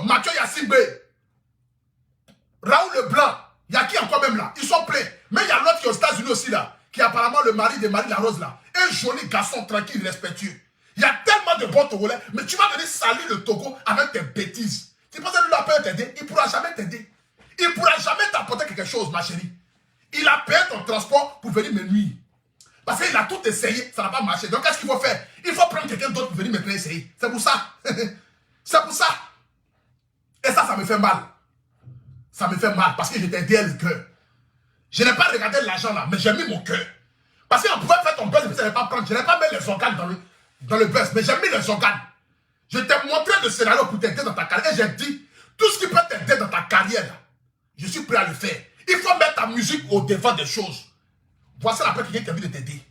Mathieu Yassimbe, Raoul Leblanc, il y a qui encore même là? Ils sont pleins. Mais il y a l'autre qui est aux États-Unis aussi là, qui est apparemment le mari de Marine Rose là. Un joli garçon tranquille, respectueux. Il y a tellement de bons Togolais, mais tu vas venir saluer le Togo avec tes bêtises. Tu penses que lui peut t'aider? Il ne pourra jamais t'aider. Il ne pourra jamais t'apporter quelque chose, ma chérie. Il a payé ton transport pour venir me nuire. Parce qu'il a tout essayé, ça n'a pas marché. Donc qu'est-ce qu'il faut faire? Il faut prendre quelqu'un d'autre pour venir me essayer. C'est pour ça. C'est pour ça. Et ça me fait mal. Ça me fait mal parce que j'étais derrière le cœur. Je n'ai pas regardé l'argent là, mais j'ai mis mon cœur. Parce qu'on pouvait faire ton buzz, mais ça n'allait pas prendre. Je n'ai pas mis les organes dans le buzz, mais j'ai mis les organes. Je t'ai montré le scénario pour t'aider dans ta carrière. Et j'ai dit, tout ce qui peut t'aider dans ta carrière, là, je suis prêt à le faire. Il faut mettre ta musique au devant des choses. Voici l'appel quelqu'un qui a envie de t'aider.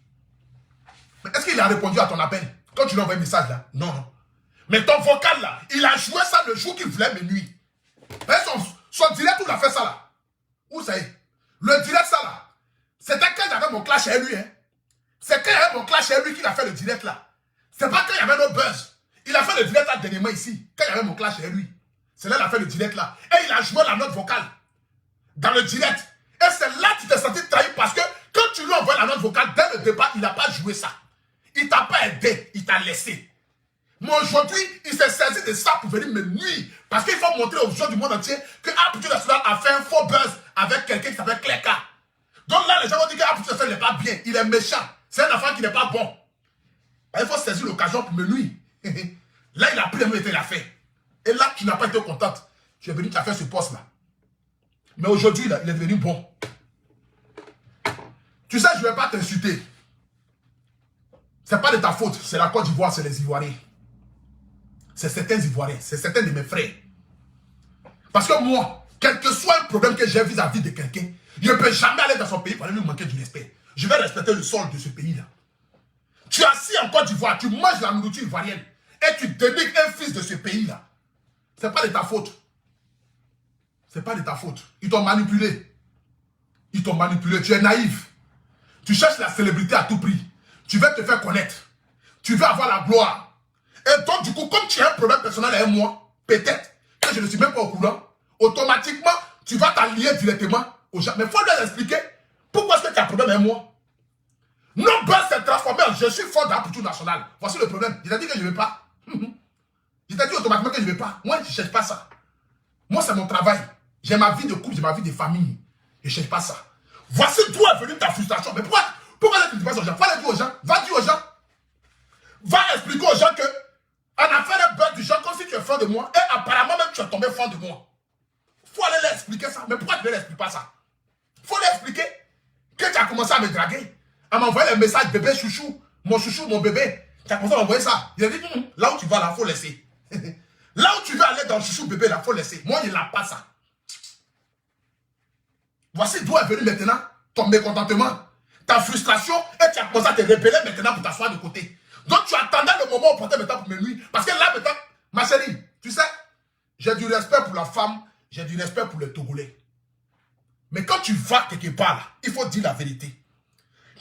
Mais est-ce qu'il a répondu à ton appel? Quand tu lui envoies un message là? Non, non. Mais ton vocal là, il a joué ça le jour qu'il voulait me nuire. Son direct, où il a fait ça là? Où ça est? Le direct ça là, c'était quand j'avais mon clash chez lui. Hein? C'est quand j'avais mon clash chez lui qu'il a fait le direct là. C'est pas quand il y avait nos buzz. Il a fait le direct là dernièrement ici. Quand il y avait mon clash chez lui. C'est là qu'il a fait le direct là. Et il a joué la note vocale. Dans le direct. Et c'est là que tu t'es senti trahi parce que quand tu lui envoies la note vocale, dès le départ, il n'a pas joué ça. Il t'a pas aidé, il t'a laissé. Mais aujourd'hui, il s'est saisi de ça pour venir me nuire. Parce qu'il faut montrer aux gens du monde entier que Aptitude Nationale a fait un faux buzz avec quelqu'un qui s'appelle Cléka. Donc là, les gens vont dire qu'Aptitude Nationale n'est pas bien, il est méchant. C'est un enfant qui n'est pas bon. Il faut saisir l'occasion pour me nuire. Là, il a pris le mot et il a fait. Et là, tu n'as pas été contente. Tu es venu, tu as fait ce poste-là. Mais aujourd'hui, il est devenu bon. Tu sais, je ne vais pas t'insulter. Ce n'est pas de ta faute. C'est la Côte d'Ivoire, c'est les Ivoiriens. C'est certains Ivoiriens, c'est certains de mes frères. Parce que moi, quel que soit un problème que j'ai vis-à-vis de quelqu'un, je ne peux jamais aller dans son pays pour aller lui manquer du respect. Je vais respecter le sol de ce pays-là. Tu es assis en Côte d'Ivoire, tu manges la nourriture ivoirienne et tu dénigres un fils de ce pays-là. Ce n'est pas de ta faute. Ce n'est pas de ta faute. Ils t'ont manipulé. Ils t'ont manipulé. Tu es naïf. Tu cherches la célébrité à tout prix. Tu veux te faire connaître. Tu veux avoir la gloire. Et donc, du coup, comme tu as un problème personnel avec moi, peut-être que je ne suis même pas au courant, automatiquement, tu vas t'allier directement aux gens. Mais il faut leur expliquer pourquoi est-ce que tu as un problème avec moi. Non, ben, c'est transformé en je suis fort de l'Aptitude Nationale. Voici le problème. Je t'ai dit que je ne vais pas. Je t'ai dit automatiquement que je ne vais pas. Moi, je ne cherche pas ça. Moi, c'est mon travail. J'ai ma vie de couple, j'ai ma vie de famille. Je ne cherche pas ça. Voici d'où est venue ta frustration. Mais pourquoi tu ne dis pas aux gens? Va le dire aux gens. Va dire aux gens. Va expliquer aux gens que on a fait un buzz du genre comme si tu es fan de moi. Et apparemment même tu es tombé fan de moi. Il faut aller leur expliquer ça. Mais pourquoi tu ne leur expliques pas ça? Il faut leur expliquer que tu as commencé à me draguer. À m'envoyer les messages bébé chouchou, mon bébé. Tu as commencé à m'envoyer ça. Il a dit, là où tu vas là, il faut laisser. Là où tu veux aller dans le chouchou bébé, là, il faut laisser. Moi, il n'a pas ça. Voici d'où est venu maintenant ton mécontentement, ta frustration, et tu as commencé à te rebeller maintenant pour t'asseoir de côté. Donc tu attendais le moment opportun maintenant pour me nuire. Parce que là maintenant, ma chérie, tu sais, j'ai du respect pour la femme, j'ai du respect pour le Togolais. Mais quand tu vas quelque part là, il faut dire la vérité.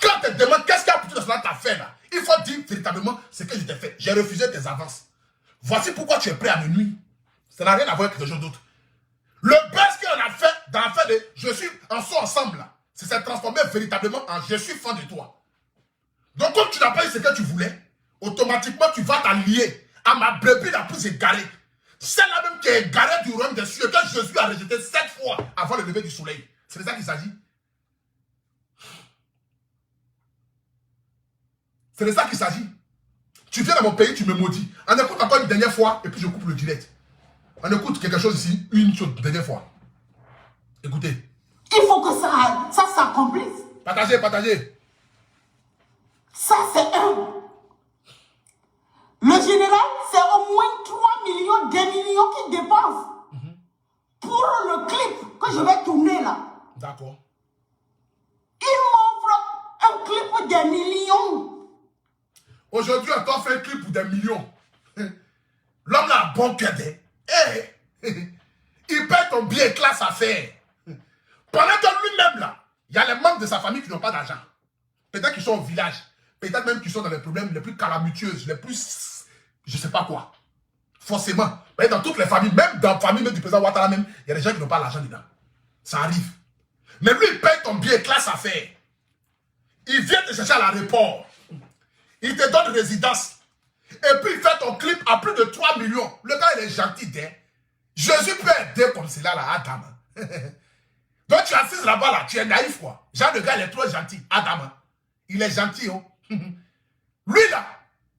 Quand on te demande qu'est-ce qu'Aptitude Nationale t'a fait là, il faut dire véritablement ce que je t'ai fait. J'ai refusé tes avances. Voici pourquoi tu es prêt à me nuire. Ça n'a rien à voir avec quelque chose d'autre. Le buzz qu'on a fait affaire de je suis en soi ensemble là. C'est s'est transformé véritablement en je suis fan de toi. Donc comme tu n'as pas eu ce que tu voulais, automatiquement tu vas t'allier à ma brebis la plus égarée. Celle-là même qui est égarée du royaume des cieux, que Jésus a rejeté 7 fois avant le lever du soleil. C'est de ça qu'il s'agit. C'est de ça qu'il s'agit. Tu viens dans mon pays, tu me maudis. On écoute encore une dernière fois et puis je coupe le direct. On écoute quelque chose ici, une chose, une dernière fois. Écoutez. Il faut que ça s'accomplisse. Partagez, partagez. Ça, c'est un. Le général, c'est au moins 3 millions, des millions qu'il dépense pour le clip que je vais tourner là. D'accord. Il m'offre un clip des millions. Aujourd'hui, on t'a fait un clip pour des millions. L'homme là a bon cœur. Il paie ton billet classe à faire. Pendant que lui-même là, il y a les membres de sa famille qui n'ont pas d'argent. Peut-être qu'ils sont au village. Peut-être même qu'ils sont dans les problèmes les plus calamiteux, les plus... je ne sais pas quoi. Forcément. Mais dans toutes les familles, même dans la famille même du président Ouattara même, il y a des gens qui n'ont pas l'argent dedans. Ça arrive. Mais lui, il paye ton billet classe à faire. Il vient te chercher à l'aéroport. Il te donne résidence. Et puis il fait ton clip à plus de 3 millions. Le gars, il est gentil, hein. Jésus peut aider comme cela, là, Adam. Donc tu assises là-bas, là, tu es naïf, quoi. Genre, le gars, il est trop gentil. Adam, il est gentil, oh. Lui, là,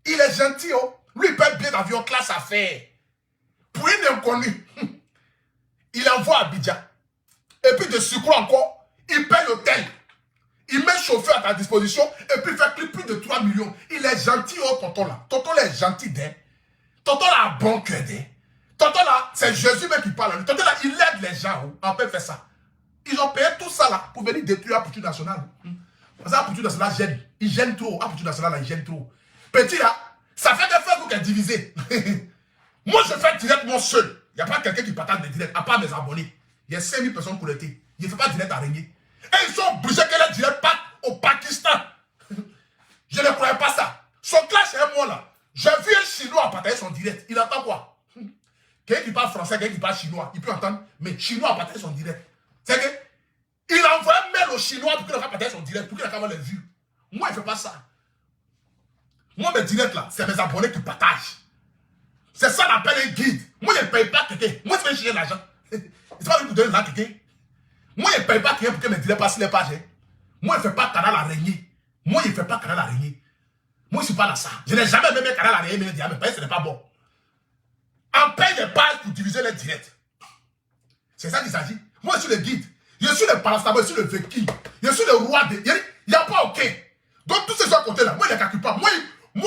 il est gentil, oh. Lui, il paye bien d'avion classe à faire. Pour une inconnue, il envoie à Abidjan. Et puis de surcroît encore, il paye l'hôtel. Il met chauffeur à ta disposition et puis il fait plus de 3 millions. Il est gentil, oh, tonton là. Tonton là est gentil, hein. Tonton là a bon cœur, hein. Tonton là, c'est Jésus même qui parle. Tonton là, il aide les gens, oh. On peut faire ça. Ils ont payé tout ça là pour venir détruire la culture nationale. Parce que la culture nationale gêne. Il gêne trop. La culture nationale là, il gêne trop. Petit là, ça fait des fois qu'on est divisé. Moi, je fais directement seul. Il n'y a pas quelqu'un qui partage des directs, à part mes abonnés. Il y a 5000 personnes connectées. Il ne fait pas direct à régner. Et ils sont obligés qu'elle ait direct au Pakistan. Je ne croyais pas ça. Son clash est moi là. J'ai vu un Chinois partager son direct. Il entend quoi? Quelqu'un qui parle français, quelqu'un qui parle chinois, il peut entendre. Mais Chinois a partagé son direct. C'est que il envoie un mail au Chinois pour qu'il ait partager son direct, pour qu'il ait avoir les vues. Moi, il ne fait pas ça. Moi, mes directs là, c'est mes abonnés qui partagent. C'est ça l'appelle un guide. Moi, je ne paye pas quelqu'un. Moi, je vais chier l'argent. C'est pas lui pour donner l'argent à quelqu'un. Moi, je ne paye pas quelqu'un pour que mes directs passent les pages. Moi, je ne fais pas canal araignée. Moi, je ne fais pas canal araignée. Moi, je ne suis pas dans ça. Je n'ai jamais même canal araignée, mais je dis, ce n'est pas bon. On paye les pages pour diviser les directs. C'est ça qu'il s'agit. Moi, je suis le guide. Je suis le parastamol, je suis le vécu. Je suis le roi des... Il n'y a pas OK. Donc, tous ces gens côté là, moi, je ne calcule pas. Moi,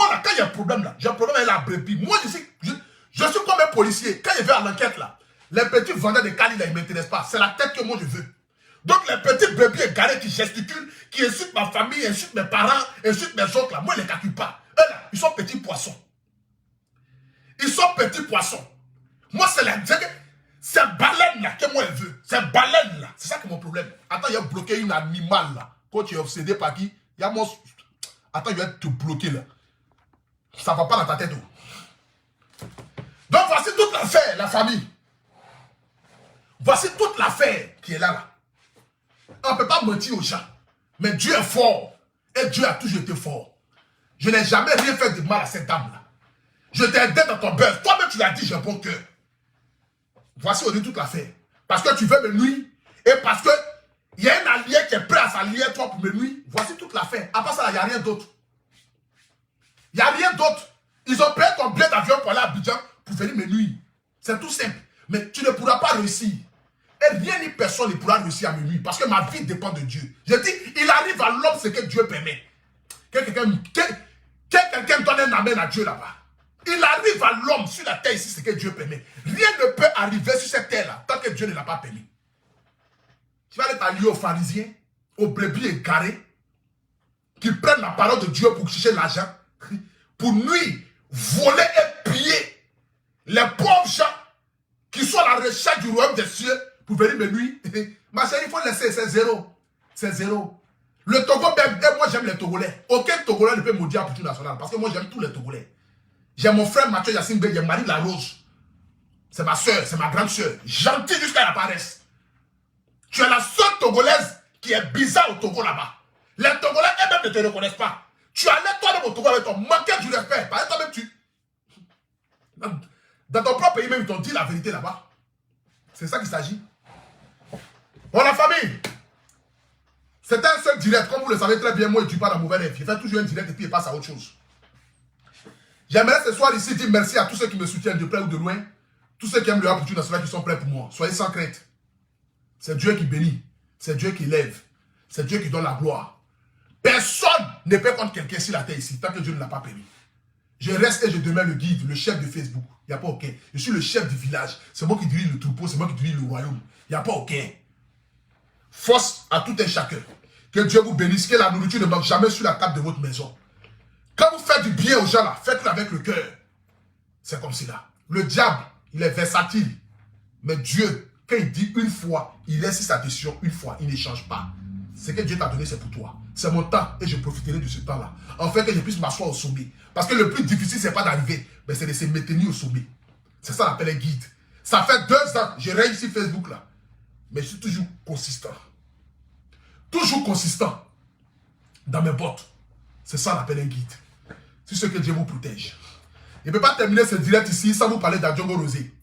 là, quand il y a un problème là, j'ai un problème avec la brebis. Moi, je suis comme un policier. Quand je vais à l'enquête là, les petits vendeurs de Cali là, ils ne m'intéressent pas. C'est la tête que moi je veux. Donc, les petits brebis égarés qui gesticulent, qui insultent ma famille, insultent mes parents, insultent mes oncles là, moi, je ne les calcule pas. Eux là, ils sont petits poissons. Ils sont petits poissons. Moi, c'est baleine là que moi je veux. C'est baleine là. C'est ça qui est mon problème. Attends, il y a bloqué une animal là. Quand tu es obsédé par qui, il y a mon... Attends, il va te bloquer là. Ça ne va pas dans ta tête. Donc voici toute l'affaire, la famille. Voici toute l'affaire qui est là. On ne peut pas mentir aux gens. Mais Dieu est fort. Et Dieu a toujours été fort. Je n'ai jamais rien fait de mal à cette dame-là. Je t'ai aidé dans ton buzz. Toi-même, tu l'as dit, j'ai un bon cœur. Voici aujourd'hui toute l'affaire. Parce que tu veux me nuire. Et parce que il y a un allié qui est prêt à s'allier toi pour me nuire. Voici toute l'affaire. À part ça, il n'y a rien d'autre. Il n'y a rien d'autre. Ils ont payé ton billet d'avion pour aller à Abidjan pour venir me nuire. C'est tout simple. Mais tu ne pourras pas réussir. Et rien ni personne ne pourra réussir à me nuire. Parce que ma vie dépend de Dieu. Je dis, il arrive à l'homme ce que Dieu permet. Que quelqu'un donne un amen à Dieu là-bas. Il arrive à l'homme sur la terre ici ce que Dieu permet. Rien ne peut arriver sur cette terre-là tant que Dieu ne l'a pas permis. Tu vas aller t'allier aux pharisiens, aux brebis égarés, qui prennent la parole de Dieu pour chercher l'argent, pour nuire, voler et piller les pauvres gens qui sont à la recherche du royaume des cieux pour venir me nuire. Ma chérie, il faut laisser, c'est zéro. C'est zéro. Le Togo, et moi j'aime les Togolais. Aucun Togolais ne peut me dire à culture nationale parce que moi j'aime tous les Togolais. J'ai mon frère Mathieu Yacine Bey, j'ai Marie Larose. C'est ma soeur, c'est ma grande soeur. Gentille jusqu'à la paresse. Tu es la seule Togolaise qui est bizarre au Togo là-bas. Les Togolais eux-mêmes ne te reconnaissent pas. Tu allais toi-même au Togo avec ton manqueur du respect. Par exemple, toi-même, dans ton propre pays même, ils t'ont dit la vérité là-bas. C'est ça qu'il s'agit. Bon, la famille, c'était un seul direct. Comme vous le savez très bien, moi, je ne suis pas dans la mauvaise lèvre. Je fais toujours un direct et puis il passe à autre chose. J'aimerais ce soir ici dire merci à tous ceux qui me soutiennent de près ou de loin. Tous ceux qui aiment le rap culture nationale qui sont prêts pour moi. Soyez sans crainte. C'est Dieu qui bénit. C'est Dieu qui lève. C'est Dieu qui donne la gloire. Personne ne peut contre quelqu'un sur la terre ici, tant que Dieu ne l'a pas permis. Je reste et je demeure le guide, le chef de Facebook. Il n'y a pas aucun. Je suis le chef du village. C'est moi qui dirige le troupeau, c'est moi qui dirige le royaume. Il n'y a pas aucun. Force à tout un chacun. Que Dieu vous bénisse, que la nourriture ne manque jamais sur la table de votre maison. Quand vous faites du bien aux gens là, faites-le avec le cœur. C'est comme cela. Le diable, il est versatile. Mais Dieu, quand il dit une fois, il laisse sa décision une fois, il ne change pas. Ce que Dieu t'a donné, c'est pour toi. C'est mon temps et je profiterai de ce temps-là. En fait, que je puisse m'asseoir au sommet. Parce que le plus difficile, ce n'est pas d'arriver, mais c'est de se maintenir au sommet. C'est ça qu'on appelle un guide. Ça fait 2 ans que je réussis Facebook là. Mais je suis toujours consistant. Toujours consistant dans mes bottes. C'est ça qu'on appelle un guide. C'est ce que Dieu vous protège. Je ne peux pas terminer ce direct ici sans vous parler d'Adjongo Rosé.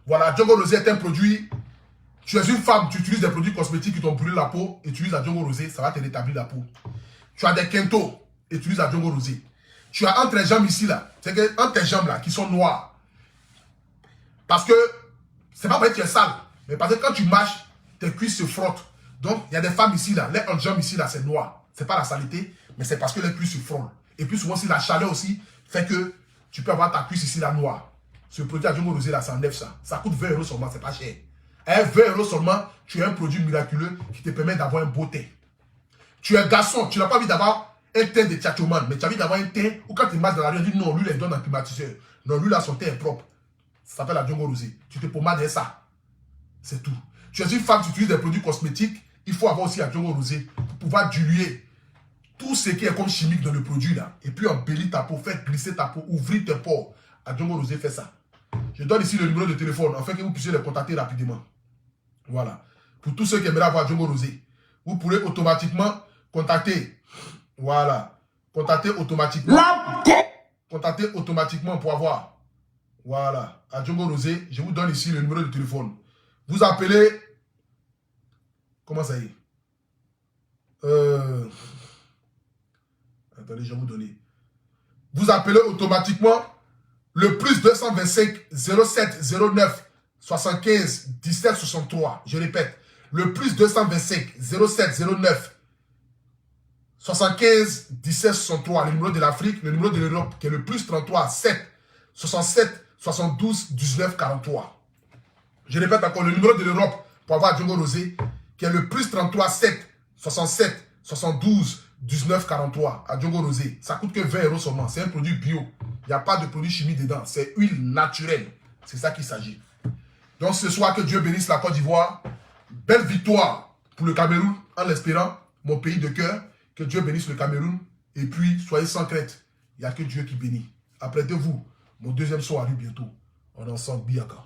Voilà, Adjongo Rosé est un produit. Tu es une femme, tu utilises des produits cosmétiques qui t'ont brûlé la peau, utilise Adjongo Rosé, ça va te rétablir la peau. Tu as des quintos, utilise Adjongo Rosé. Tu as entre tes jambes ici là, c'est que entre tes jambes là qui sont noires. Parce que c'est pas vrai que tu es sale, mais parce que quand tu marches, tes cuisses se frottent. Donc il y a des femmes ici là, les entre jambes ici là c'est noir. C'est pas la saleté, mais c'est parce que les cuisses se frôlent. Et puis souvent si la chaleur aussi fait que tu peux avoir ta cuisse ici là noire. Ce produit Adjongo Rosé là, ça enlève ça. Ça coûte 20 € seulement, c'est pas cher. À 20 € seulement, tu as un produit miraculeux qui te permet d'avoir un beau teint. Tu es garçon, tu n'as pas envie d'avoir un teint de tchatchoman, mais tu as envie d'avoir un teint où quand tu marches dans la rue, on dit non, lui, il donne un climatiseur. Non, lui, là, son teint est propre. Ça s'appelle Adjongo Rosé. Tu te pommades et ça. C'est tout. Tu es une femme, tu utilises des produits cosmétiques, il faut avoir aussi Adjongo Rosé pour pouvoir diluer tout ce qui est comme chimique dans le produit là. Et puis embellir ta peau, faire glisser ta peau, ouvrir tes pores. Adjongo Rosé fait ça. Je donne ici le numéro de téléphone afin que vous puissiez les contacter rapidement. Voilà. Pour tous ceux qui aimeraient avoir Adjongo Rosé, vous pourrez automatiquement contacter. Voilà. Contacter automatiquement. Contacter automatiquement pour avoir. Voilà. Adjongo Rosé. Je vous donne ici le numéro de téléphone. Vous appelez. Comment ça y est? Attendez, je vais vous donner. Vous appelez automatiquement le plus 225 07 09 75 17 63. Je répète, le plus 225 07 09 75 17 63. Le numéro de l'Afrique, le numéro de l'Europe qui est le plus 33 7 67 72 19 43. Je répète encore, le numéro de l'Europe pour avoir Adjongo Rosé qui est le plus 33 7 67 72 19 43. Adjongo Rosé. Ça coûte que 20 € seulement. C'est un produit bio. Il n'y a pas de produit chimique dedans. C'est huile naturelle. C'est ça qu'il s'agit. Donc ce soir, que Dieu bénisse la Côte d'Ivoire. Belle victoire pour le Cameroun, en l'espérant, mon pays de cœur. Que Dieu bénisse le Cameroun. Et puis, soyez sans crainte. Il n'y a que Dieu qui bénit. Apprêtez-vous. Mon deuxième soir arrive bientôt. On est ensemble, Biaka.